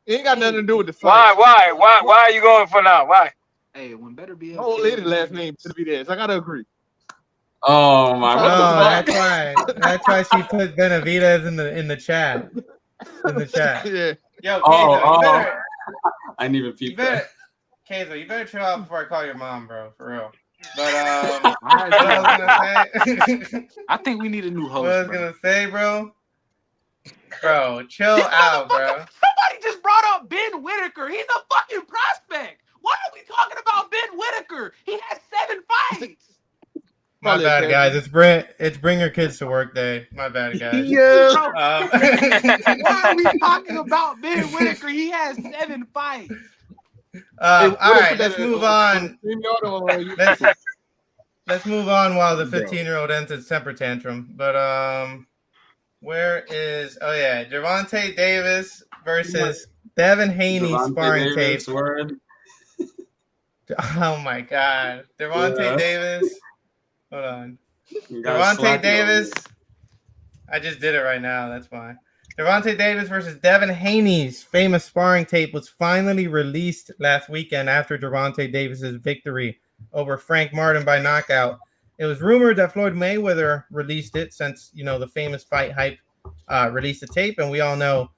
It ain't got nothing to do with the fight. Why are you going for now? Why? Hey, when Beterbiev. My old lady last name Benavidez. I gotta agree. Oh my! What the fuck? that's why she put Benavidez in the chat. In the chat. Yeah. Yo, Keizo, Oh, you better I didn't even peep that. Keizo, you better chill out before I call your mom, bro, for real. But Why is what I that? was gonna say, I think we need a new host. what I was bro. gonna say, bro, chill This out, motherfucker- bro. Somebody just brought up Ben Whitaker. He's a fucking prospect. Why are we talking about Ben Whitaker? He has 7 fights. My Probably a bad, guys. character. It's bring your kids to work day. My bad, guys. Yeah. Bro, why are we talking about Ben Whitaker? He has 7 fights. all right, Put let's that move on on. StreamYard or on Let's YouTube? let's move on while the Bro. 15-year-old enters temper tantrum. But where is Gervonta Davis versus Devin Haney Devontae sparring Davis, tape. word. Oh my God, Gervonta Yeah. Davis. Hold on, You gotta Gervonta slack it on Davis. I just did it right now. That's why. Gervonta Davis versus Devin Haney's famous sparring tape was finally released last weekend after Gervonta Davis's victory over Frank Martin by knockout. It was rumored that Floyd Mayweather released it since, the famous Fight Hype released the tape. And we all know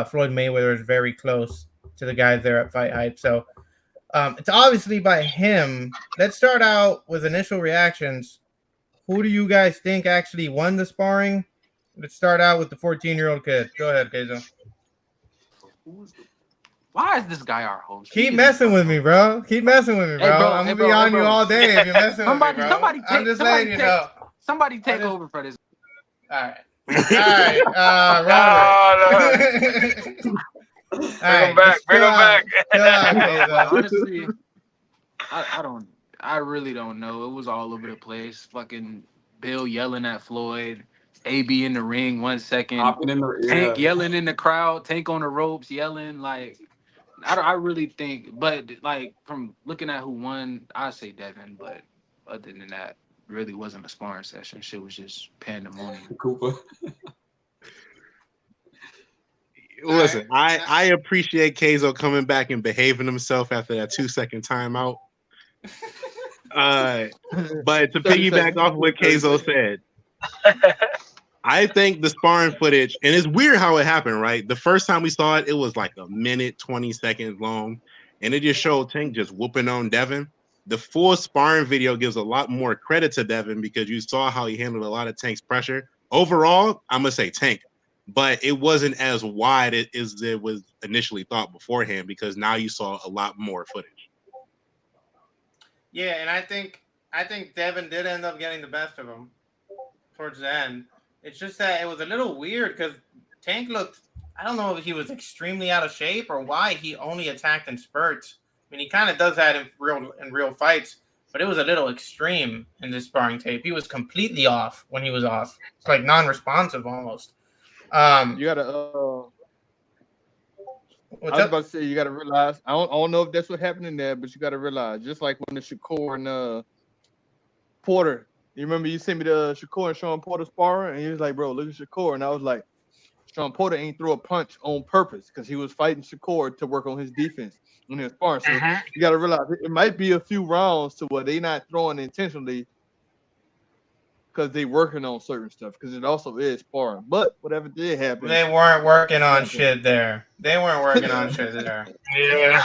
Floyd Mayweather is very close to the guys there at Fight Hype. So it's obviously by him. Let's start out with initial reactions. Who do you guys think actually won the sparring? Let's start out with the 14-year-old kid. Go ahead, Keizo. Why is this guy our host? Keep messing with me, bro. Keep messing with me, bro. Hey, bro, I'm hey, gonna bro, be hey, on you bro. all day if you're messing Somebody, with me, bro. somebody I'm take, just somebody letting you take, know. somebody take just- over for this. All right. Robert. Bring him back. Bring him back. Chill out, Bro, Keizo. honestly, I really don't know. It was all over the place. Fucking Bill yelling at Floyd, AB in the ring 1 second, Hopping in the Tank yelling in the crowd, Tank on the ropes yelling. Like, I really think, but like from looking at who won, I say Devin. But other than that, really wasn't a sparring session. Shit was just pandemonium. Cooper. Listen, I appreciate Keizo coming back and behaving himself after that 2-second timeout. But to 30 piggyback seconds. off what Keizo said, I think the sparring footage, and it's weird how it happened, right? The first time we saw it, it was like a minute, 20 seconds long, and it just showed Tank just whooping on Devin. The full sparring video gives a lot more credit to Devin because you saw how he handled a lot of Tank's pressure. Overall, I'm gonna say Tank, but it wasn't as wide as it was initially thought beforehand because now you saw a lot more footage. Yeah, and I think Devin did end up getting the best of him towards the end. It's just that it was a little weird because Tank looked, I don't know if he was extremely out of shape or why he only attacked in spurts. I mean, he kind of does that in real fights, but it was a little extreme in this sparring tape. He was completely off when he was off. It's like non-responsive almost. You gotta. What's I was up? about to say you gotta realize. I don't know if that's what happened in there, but you gotta realize. Just like when the Shakur and Porter. You remember you sent me the Shakur and Sean Porter sparring, and he was like, "Bro, look at Shakur," and I was like, "Sean Porter ain't throw a punch on purpose because he was fighting Shakur to work on his defense when he was sparring." So you gotta realize it might be a few rounds to where they not throwing intentionally because they working on certain stuff because it also is sparring. But whatever did happen, They weren't working on shit there. They weren't working on shit there. Yeah.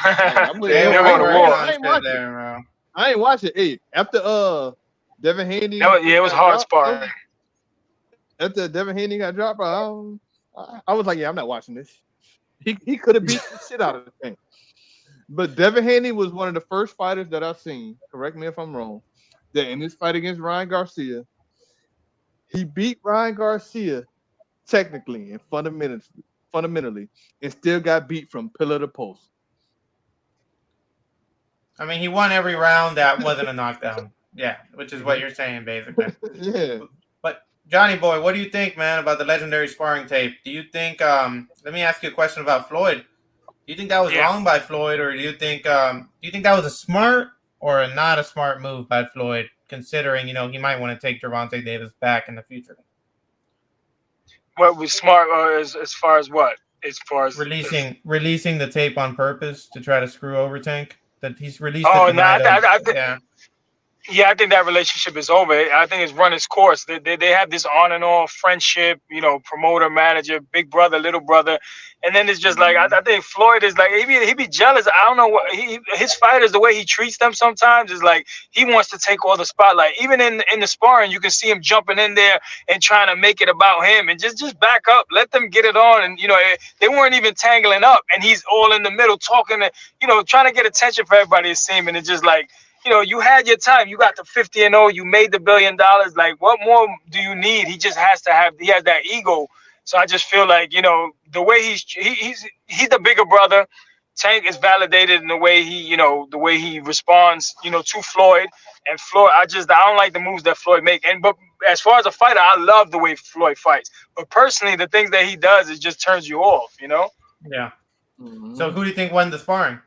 I'm They They're weren't going to working war. on shit there, bro. I ain't watching. Hey, after Devin Haney, It was hard got sparring. dropped, after Devin Haney got dropped, I was like, yeah, I'm not watching this. He could have beat the shit out of the thing. But Devin Haney was one of the first fighters that I've seen. Correct me if I'm wrong. that in his fight against Ryan Garcia, he beat Ryan Garcia technically and fundamentally, and still got beat from pillar to post. I mean, he won every round that wasn't a knockdown. Yeah, which is what you're saying, basically. Yeah. But Johnny boy, what do you think, man, about the legendary sparring tape? Do you think? Let me ask you a question about Floyd. Do you think that was wrong by Floyd, or do you think that was a smart or not a smart move by Floyd, considering he might want to take Gervonta Davis back in the future? What was smart as far as what? As far as releasing the tape on purpose to try to screw over Tank? That he's released Oh, it no, yeah. Yeah, I think that relationship is over. I think it's run its course. They have this on and off friendship, promoter, manager, big brother, little brother, and then it's just like I think Floyd is like he be jealous. I don't know what his fighters, the way he treats them sometimes is like he wants to take all the spotlight. Even in the sparring, you can see him jumping in there and trying to make it about him, and just back up, let them get it on. And they weren't even tangling up, and he's all in the middle talking to trying to get attention for everybody. It seemed, and it's just like. You had your time. You got to 50-0. You made the $1 billion. Like, what more do you need? He just has he has that ego. So I just feel like, the way he's the bigger brother. Tank is validated in the way he responds, to Floyd. And Floyd, I don't like the moves that Floyd make. But as far as a fighter, I love the way Floyd fights. But personally, the things that he does, it just turns you off, Yeah. So who do you think won the sparring?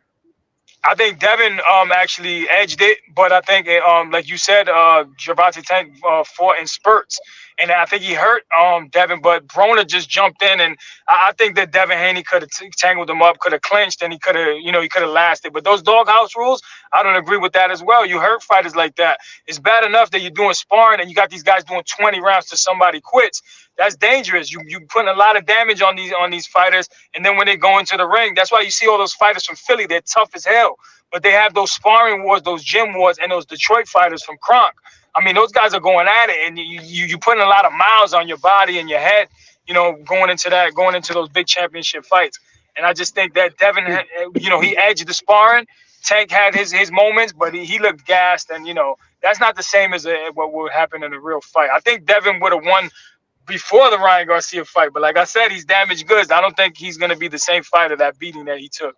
I think Devin actually edged it, but I think like you said, Gervonta Tank fought in spurts, and I think he hurt Devin, but Broner just jumped in, and I think that Devin Haney could have tangled him up, could have clinched, and he could have lasted. But those doghouse rules, I don't agree with that as well. You hurt fighters like that. It's bad enough that you're doing sparring and you got these guys doing 20 rounds till somebody quits. That's dangerous. You putting a lot of damage on these fighters, and then when they go into the ring, that's why you see all those fighters from Philly. They're tough as hell, but they have those sparring wars, those gym wars, and those Detroit fighters from Kronk. I mean, those guys are going at it, and you putting a lot of miles on your body and your head, going into those big championship fights. And I just think that Devin, he edged the sparring. Tank had his moments, but he looked gassed, and that's not the same as what would happen in a real fight. I think Devin would have won before the Ryan Garcia fight, but like I said, he's damaged goods. I don't think he's going to be the same fighter, that beating that he took.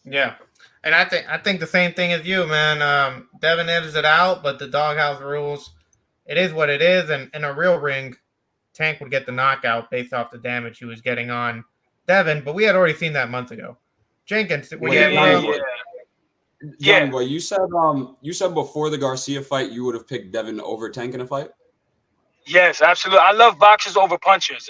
Yeah. And I think the same thing as you, man. Devin edges it out, but the doghouse rules, it is what it is. And in a real ring, Tank would get the knockout based off the damage he was getting on Devin. But we had already seen that months ago. Jenkins, Johnny boy, you said before the Garcia fight you would have picked Devin over Tank in a fight? Yes, absolutely. I love boxers over punchers.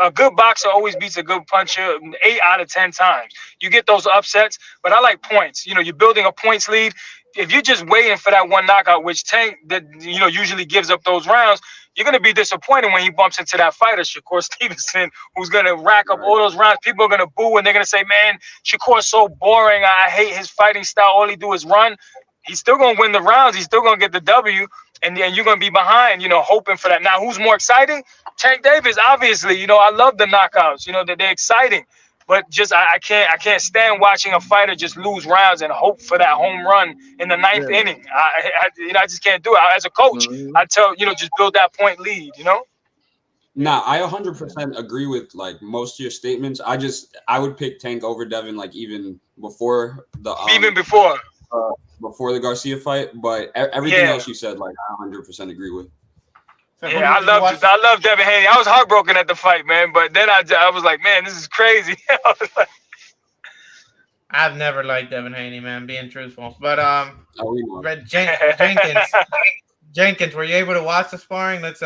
A good boxer always beats a good puncher 8 out of 10 times. You get those upsets, but I like points. You're building a points lead. If you're just waiting for that one knockout, which Tank usually gives up those rounds, you're going to be disappointed when he bumps into that fighter, Shakur Stevenson, who's going to rack up all those rounds. People are going to boo, and they're going to say, man, Shakur's so boring. I hate his fighting style. All he do is run. He's still going to win the rounds. He's still going to get the W. And then you're going to be behind, hoping for that. Now, who's more exciting? Tank Davis, obviously. I love the knockouts. They're exciting. But just I can't stand watching a fighter just lose rounds and hope for that home run in the ninth inning. I just can't do it. As a coach, I tell, just build that point lead, Nah, I 100% agree with like most of your statements. I would pick Tank over Devin, like even before the before the Garcia fight, but everything else you said, like I 100% agree with. So I love Devin Haney. I was heartbroken at the fight, man. But then I was like, man, this is crazy. I've never liked Devin Haney, man, being truthful. But Jenkins, were you able to watch the sparring? Let's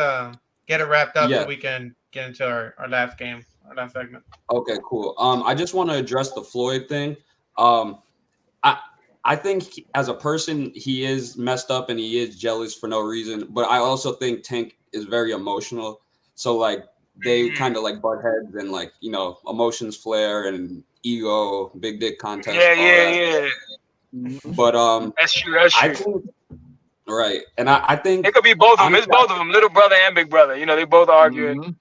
get it wrapped up so we can get into our last game, our last segment. Okay, cool. I just want to address the Floyd thing. I think as a person, he is messed up and he is jealous for no reason. But I also think Tank is very emotional. So like they kind of like butt heads and like, emotions flare and ego, big dick contest. Yeah. But that's true. I think, right. And I think it could be both of them. It's both of them, little brother and big brother. They both arguing.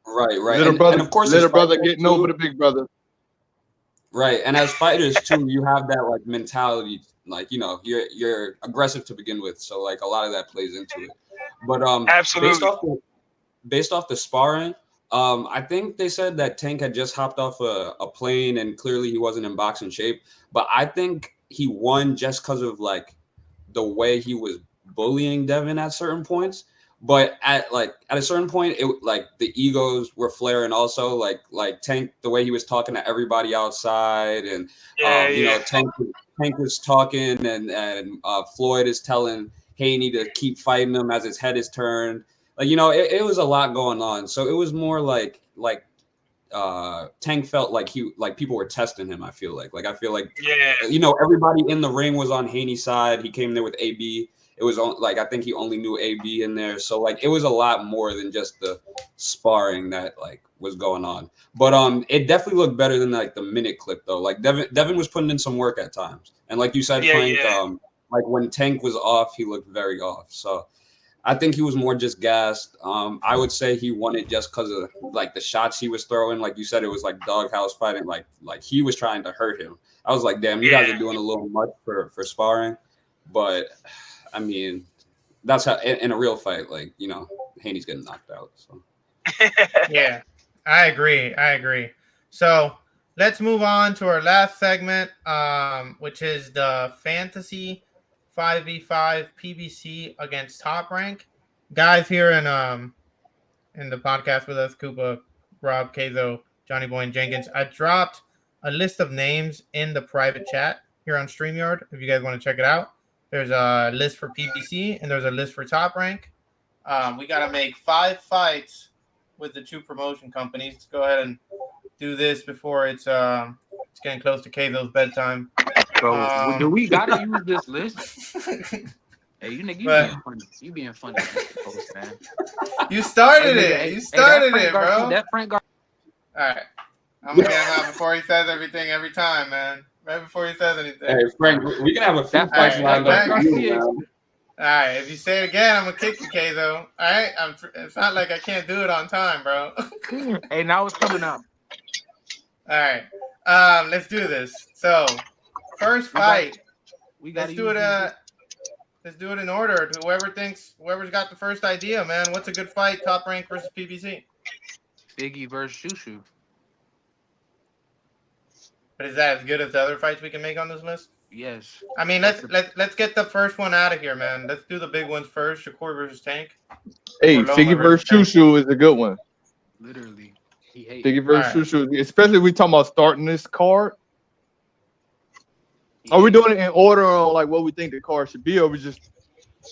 Right. Little brother, and of course, little brother getting over the big brother. right. And as fighters too, you have that like mentality, like you're aggressive to begin with, so like a lot of that plays into it. But Absolutely. based off the sparring, I think they said that Tank had just hopped off a plane and clearly he wasn't in boxing shape. But I think he won just because of like the way he was bullying Devin at certain points. But at a certain point, it like the egos were flaring also. Like Tank, the way he was talking to everybody outside, and Tank was talking, and Floyd is telling Haney to keep fighting him as his head is turned. Like it was a lot going on. So it was more like Tank felt like people were testing him. I feel like everybody in the ring was on Haney's side. He came there with AB. It was I think he only knew AB in there. So like it was a lot more than just the sparring that like was going on. But it definitely looked better than like the minute clip though. Like Devin was putting in some work at times. And like you said, Frank, like when Tank was off, he looked very off. So I think he was more just gassed. I would say he won it just because of like the shots he was throwing. Like you said, it was like doghouse fighting. Like he was trying to hurt him. I was like, damn, you guys are doing a little much for sparring. But I mean, that's how in a real fight, like Haney's getting knocked out. So yeah, I agree. So let's move on to our last segment, which is the fantasy 5v5 PBC against Top Rank. Guys here in the podcast with us, Koopa, Rob, Kazo, Johnny Boy, and Jenkins. I dropped a list of names in the private chat here on StreamYard. If you guys want to check it out, there's a list for PBC and there's a list for Top Rank. We got to make 5 fights with the 2 promotion companies. Let's go ahead and do this before it's getting close to Kazo's bedtime. Bro, do we gotta use this list? Hey, you nigga, you being funny. Post, man. You started it. You started it, bro. That Frank Garcia. All right, I'm gonna get him out before he says everything every time, man. Right before he says anything. Hey, Frank, we can have a few fights lined up. All right, if you say it again, I'm gonna kick you, Kazo. All right, it's not like I can't do it on time, bro. Hey, now it's coming up. All right, let's do this. So. First fight. Let's do it in order. Whoever's got the first idea, man. What's a good fight? Top Rank versus PBC. Figgy versus Shushu. But is that as good as the other fights we can make on this list? Yes. I mean, let's get the first one out of here, man. Let's do the big ones first. Shakur versus Tank. Hey, Figgy versus Shushu is a good one. Literally. Figgy versus Shushu, especially if we talking about starting this card. Are we doing it in order on like what we think the card should be, or we just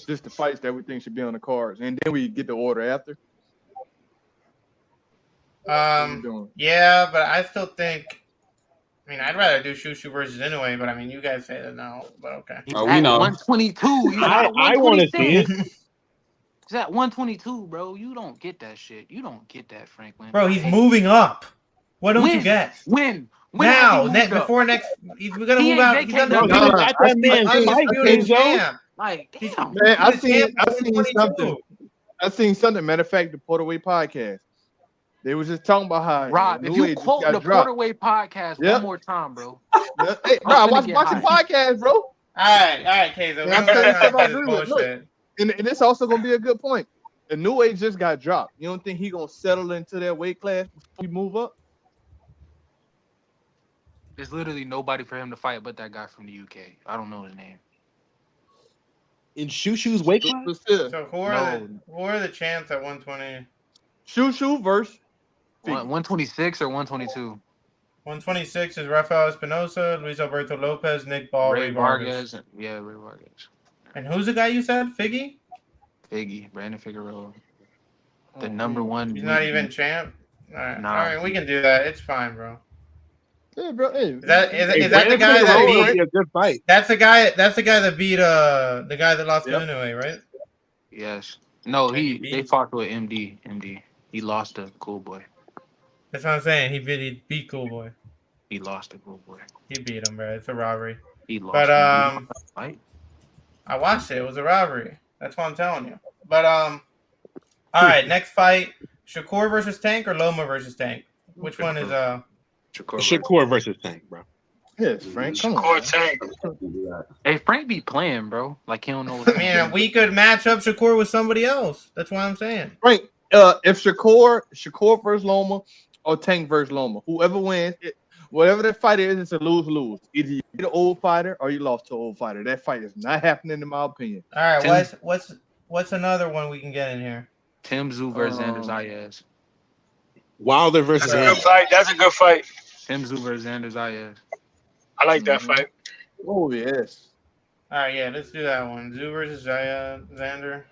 the fights that we think should be on the cards, and then we get the order after? Yeah, but I still think. I mean, I'd rather do Shushu versus anyway, but I mean, you guys say that no, but okay. We know 122. I want to see it. He's at 122, bro. You don't get that shit. You don't get that, Franklin. Bro, he's moving up. What don't you get? When now, before next, we're gonna move out. He's that man Like, damn. Man, I seen something. Matter of fact, the Porterway podcast. They was just talking about how Rob, if you quote the Porterway podcast one more time, bro. Hey, Rob, watch the podcast, bro. All right, Kazo. And it's also gonna be a good point. The new age just got dropped. You don't think he gonna settle into that weight class before he move up? There's literally nobody for him to fight but that guy from the UK. I don't know his name. In Shushu's weight class? So who are the champs at 120? Shushu versus 126 or 122? 126 is Rafael Espinosa, Luis Alberto Lopez, Nick Ball, Ray Vargas. Yeah, Ray Vargas. And who's the guy you said? Figgy, Brandon Figueroa. The number one. He's not even champ? All right. Nah. All right, we can do that. It's fine, bro. Yeah, bro. Hey. Is that the guy that beat a good fight? That's the guy that beat the guy that lost to anyway, right? Yes. No, they fought with MD. He lost to Cool Boy. That's what I'm saying. He beat Cool Boy. He lost to Cool Boy. He beat him, bro. It's a robbery. He lost. But fight. I watched it. It was a robbery. That's what I'm telling you. But all right, next fight: Shakur versus Tank or Loma versus Tank. Which one is Shakur versus Tank, bro. Yes, Frank. Come Shakur on. Tank. Hey, Frank be playing, bro. Like he don't know what I mean, we could match up Shakur with somebody else. That's why I'm saying. Frank, if Shakur versus Loma or Tank versus Loma, whoever wins, whatever that fight is, it's a lose-lose. Either you get an old fighter or you lost to an old fighter. That fight is not happening in my opinion. All right, what's another one we can get in here? Tim Tszyu versus Xander Zayas. Wilder versus That's a good fight. That's a good fight. Tim Tszyu versus Xander Zayas. I like that fight. Oh yes. All right, yeah, let's do that one. Tszyu versus Xander.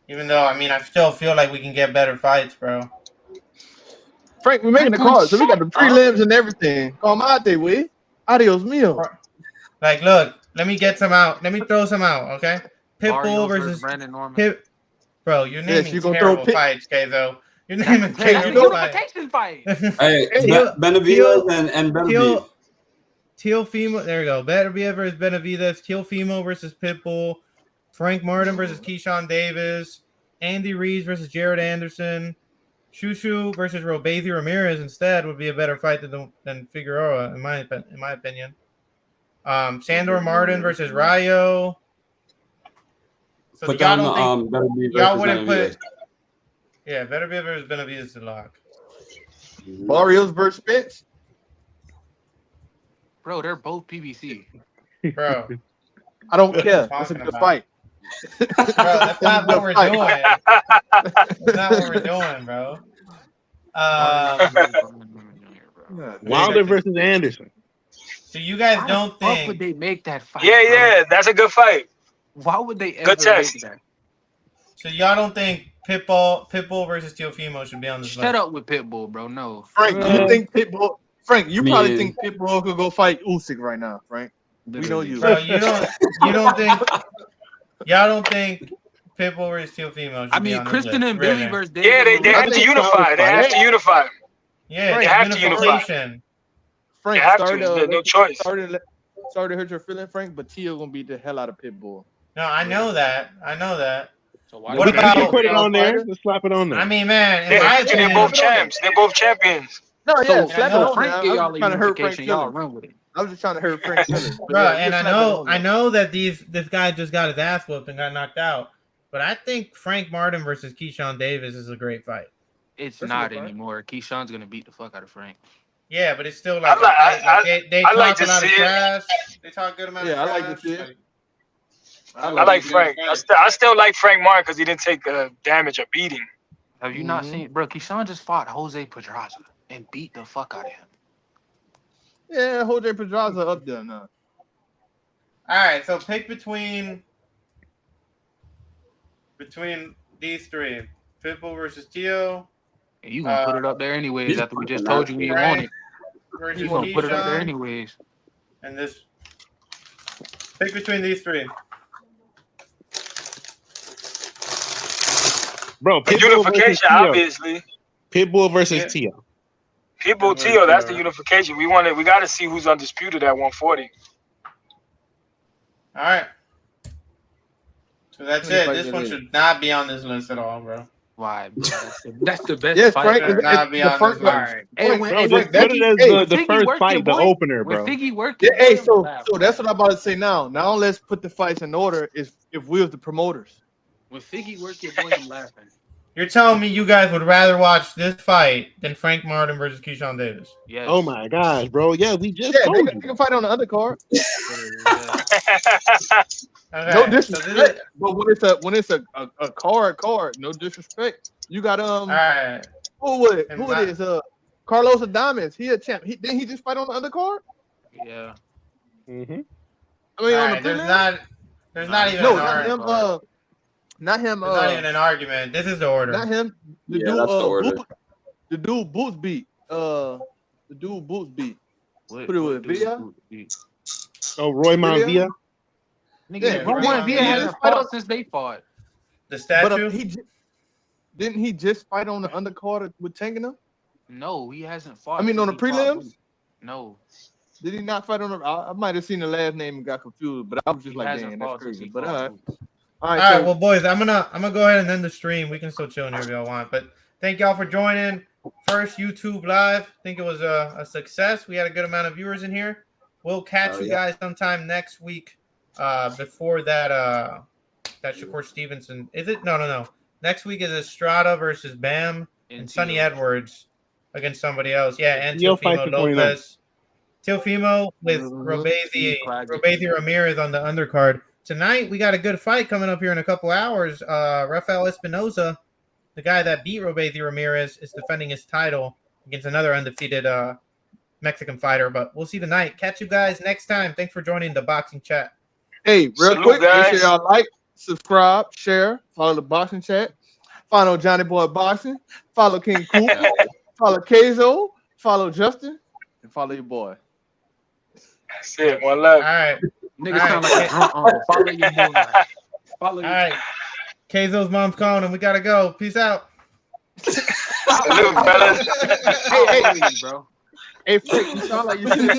Even though, I mean, I still feel like we can get better fights, bro. Frank, we're making the card, so we got the prelims and everything. Come out there, we. Adios mio. Like, look, let me get some out. Let me throw some out, okay? Pitbull Barrios versus Brandon Norman. Bro, you're naming you gonna terrible throw fights, Kayzo. You're naming Hey, it's a terrible fights. unification fight. Hey, Benavidez and Benavidez. Teofimo, there we go. Beterbiev versus Benavidez. Teofimo versus Pitbull. Frank Martin versus Keyshawn Davis. Andy Reeves versus Jared Anderson. Shushu versus Robeisy Ramirez instead would be a better fight than Figueroa, in my opinion. Sandor Martin versus Rayo. So Put y'all down don't think y'all wouldn't put. Yeah, Beterbiev versus Benavidez is the lock. Barrios versus Spence. Bro, they're both PBC. Bro, I don't care. talking It's a good about? fight. bro, that's not what we're doing. That's not what we're doing, bro. Wilder versus Anderson. So you guys don't Why think? would they make that fight? Yeah, that's a good fight. Why would they ever Good test. make that? So y'all don't think Pitbull versus Teofimo should be on this Shut list? up with Pitbull, bro. No. Frank, you think Pitbull? Frank, you probably Man. think Pitbull could go fight Usyk right now, Frank. We know you. Bro, you don't think y'all don't think Pitbull versus Teofimo should I be mean, on this Kristen list, and Billy really? versus David. Yeah, they have to unify. They have to unify. Yeah, They it's have to unify. unification. Frank, They have to. sorry There's no choice. Sorry to hurt your feeling, Frank, but Tio gonna beat the hell out of Pitbull. No, I know that. So why What We about- can put it on there. Let's slap it on there. I mean, man, They in my have to. They're opinion, both champs. They're both champions. No, yeah, So, slap it know on Frank there. get I y'all was a trying to hurt Frank's unification. Y'all feelings. run with it. I was just trying to hurt Frank's feelings. But bro, yeah, and just I slap it on know there. that this guy just got his ass whooped and got knocked out. But I think Frank Martin versus Keyshawn Davis is a great fight. It's That's a not good fight. anymore. Keyshawn's gonna beat the fuck out of Frank. Yeah, but it's still like they I talk like a to lot of see it. trash. They talk good amount Yeah, of I trash. like to see it. I like Frank. I still like Frank Martin because he didn't take damage or beating. Have you not seen, bro? Keyshawn just fought Jose Pedraza and beat the fuck out of him. Yeah, Jose Pedraza up there now. All right, so pick between these three: Pitbull versus Tio And you gonna put it up there anyways after we just told you we Frank want it. versus You gonna put it up there Keyshawn, anyways. and this. Pick between these three. Bro, The Pitbull versus unification, Tio. obviously. Pitbull versus Yeah. Tio. People, Tio, that's the unification. We got to see who's undisputed at 140. All right. So that's How many it. fights This are one there? should not be on this list at all, bro. Why? Bro? That's the best Yes, fight. Frank. Should not be The on first this one. list. Hey, when, Bro, hey, just when put it Figgy- as hey, the Figgy first work fight, your the boy, opener, when bro. Figgy worked Yeah, your hey, boy, so I'm laugh, bro. that's what I'm about to say now. Now let's put the fights in order. If we was the promoters. When Figgy worked your boy, I'm laughing. You're telling me you guys would rather watch this fight than Frank Martin versus Keyshawn Davis? Yes. Oh my gosh, bro. Yeah, we just Yeah, told they you. can fight on the undercard. Okay, No so this disrespect, is, but when it's a card, no disrespect. You got all right. who it And my- is? Carlos Adames. He a champ. Didn't he just fight on the undercard? Yeah. Mm-hmm. I mean, All on right, the there's prelims? not even No, an not argument. him. Not him. There's not even an argument. This is the order. Not him. The Yeah, dude. that's the order. The dude Boots beat. The dude Boots beat. What, Who it was, Villa? Oh, Roy Monvia. Nigga, Yeah, Roy right. Villa Yeah. hasn't fought since they fought. The But statue. didn't he just fight on the undercard with Tangana? No, he hasn't fought. I mean, on the since he fought prelims? Boots. No, Did he not fight on the? I might have seen the last name and got confused, but I was just he like, hasn't damn, that's fought since crazy. he But fought all right, Boots. all All right. right, well, boys, I'm gonna go ahead and end the stream. We can still chill in here if y'all want, but thank y'all for joining. first YouTube live. I think it was a success. We had a good amount of viewers in here. We'll catch you guys sometime next week. Before that Shakur Stevenson. Is it? No. Next week is Estrada versus Bam and Sonny Edwards against somebody else. Yeah, and Teofimo Lopez. Teofimo with Robethi Ramirez on the undercard. Tonight, we got a good fight coming up here in a couple hours. Rafael Espinoza, the guy that beat Robethi Ramirez, is defending his title against another undefeated Mexican fighter. But we'll see tonight. Catch you guys next time. Thanks for joining the Boxing Chat. Hey, real quick, make sure y'all like, subscribe, share, follow the Boxing Chat, follow Johnny Boy Boxing, follow King Coop, follow Kazo, follow Justin, and follow your boy. That's it. One love. All right. Niggas sound like a drunk uncle. Follow your boy. Follow your right. Kazo's mom's calling him. We gotta go. Peace out. Salute, fellas. Hey, bro. Hey, Frick, you sound like you should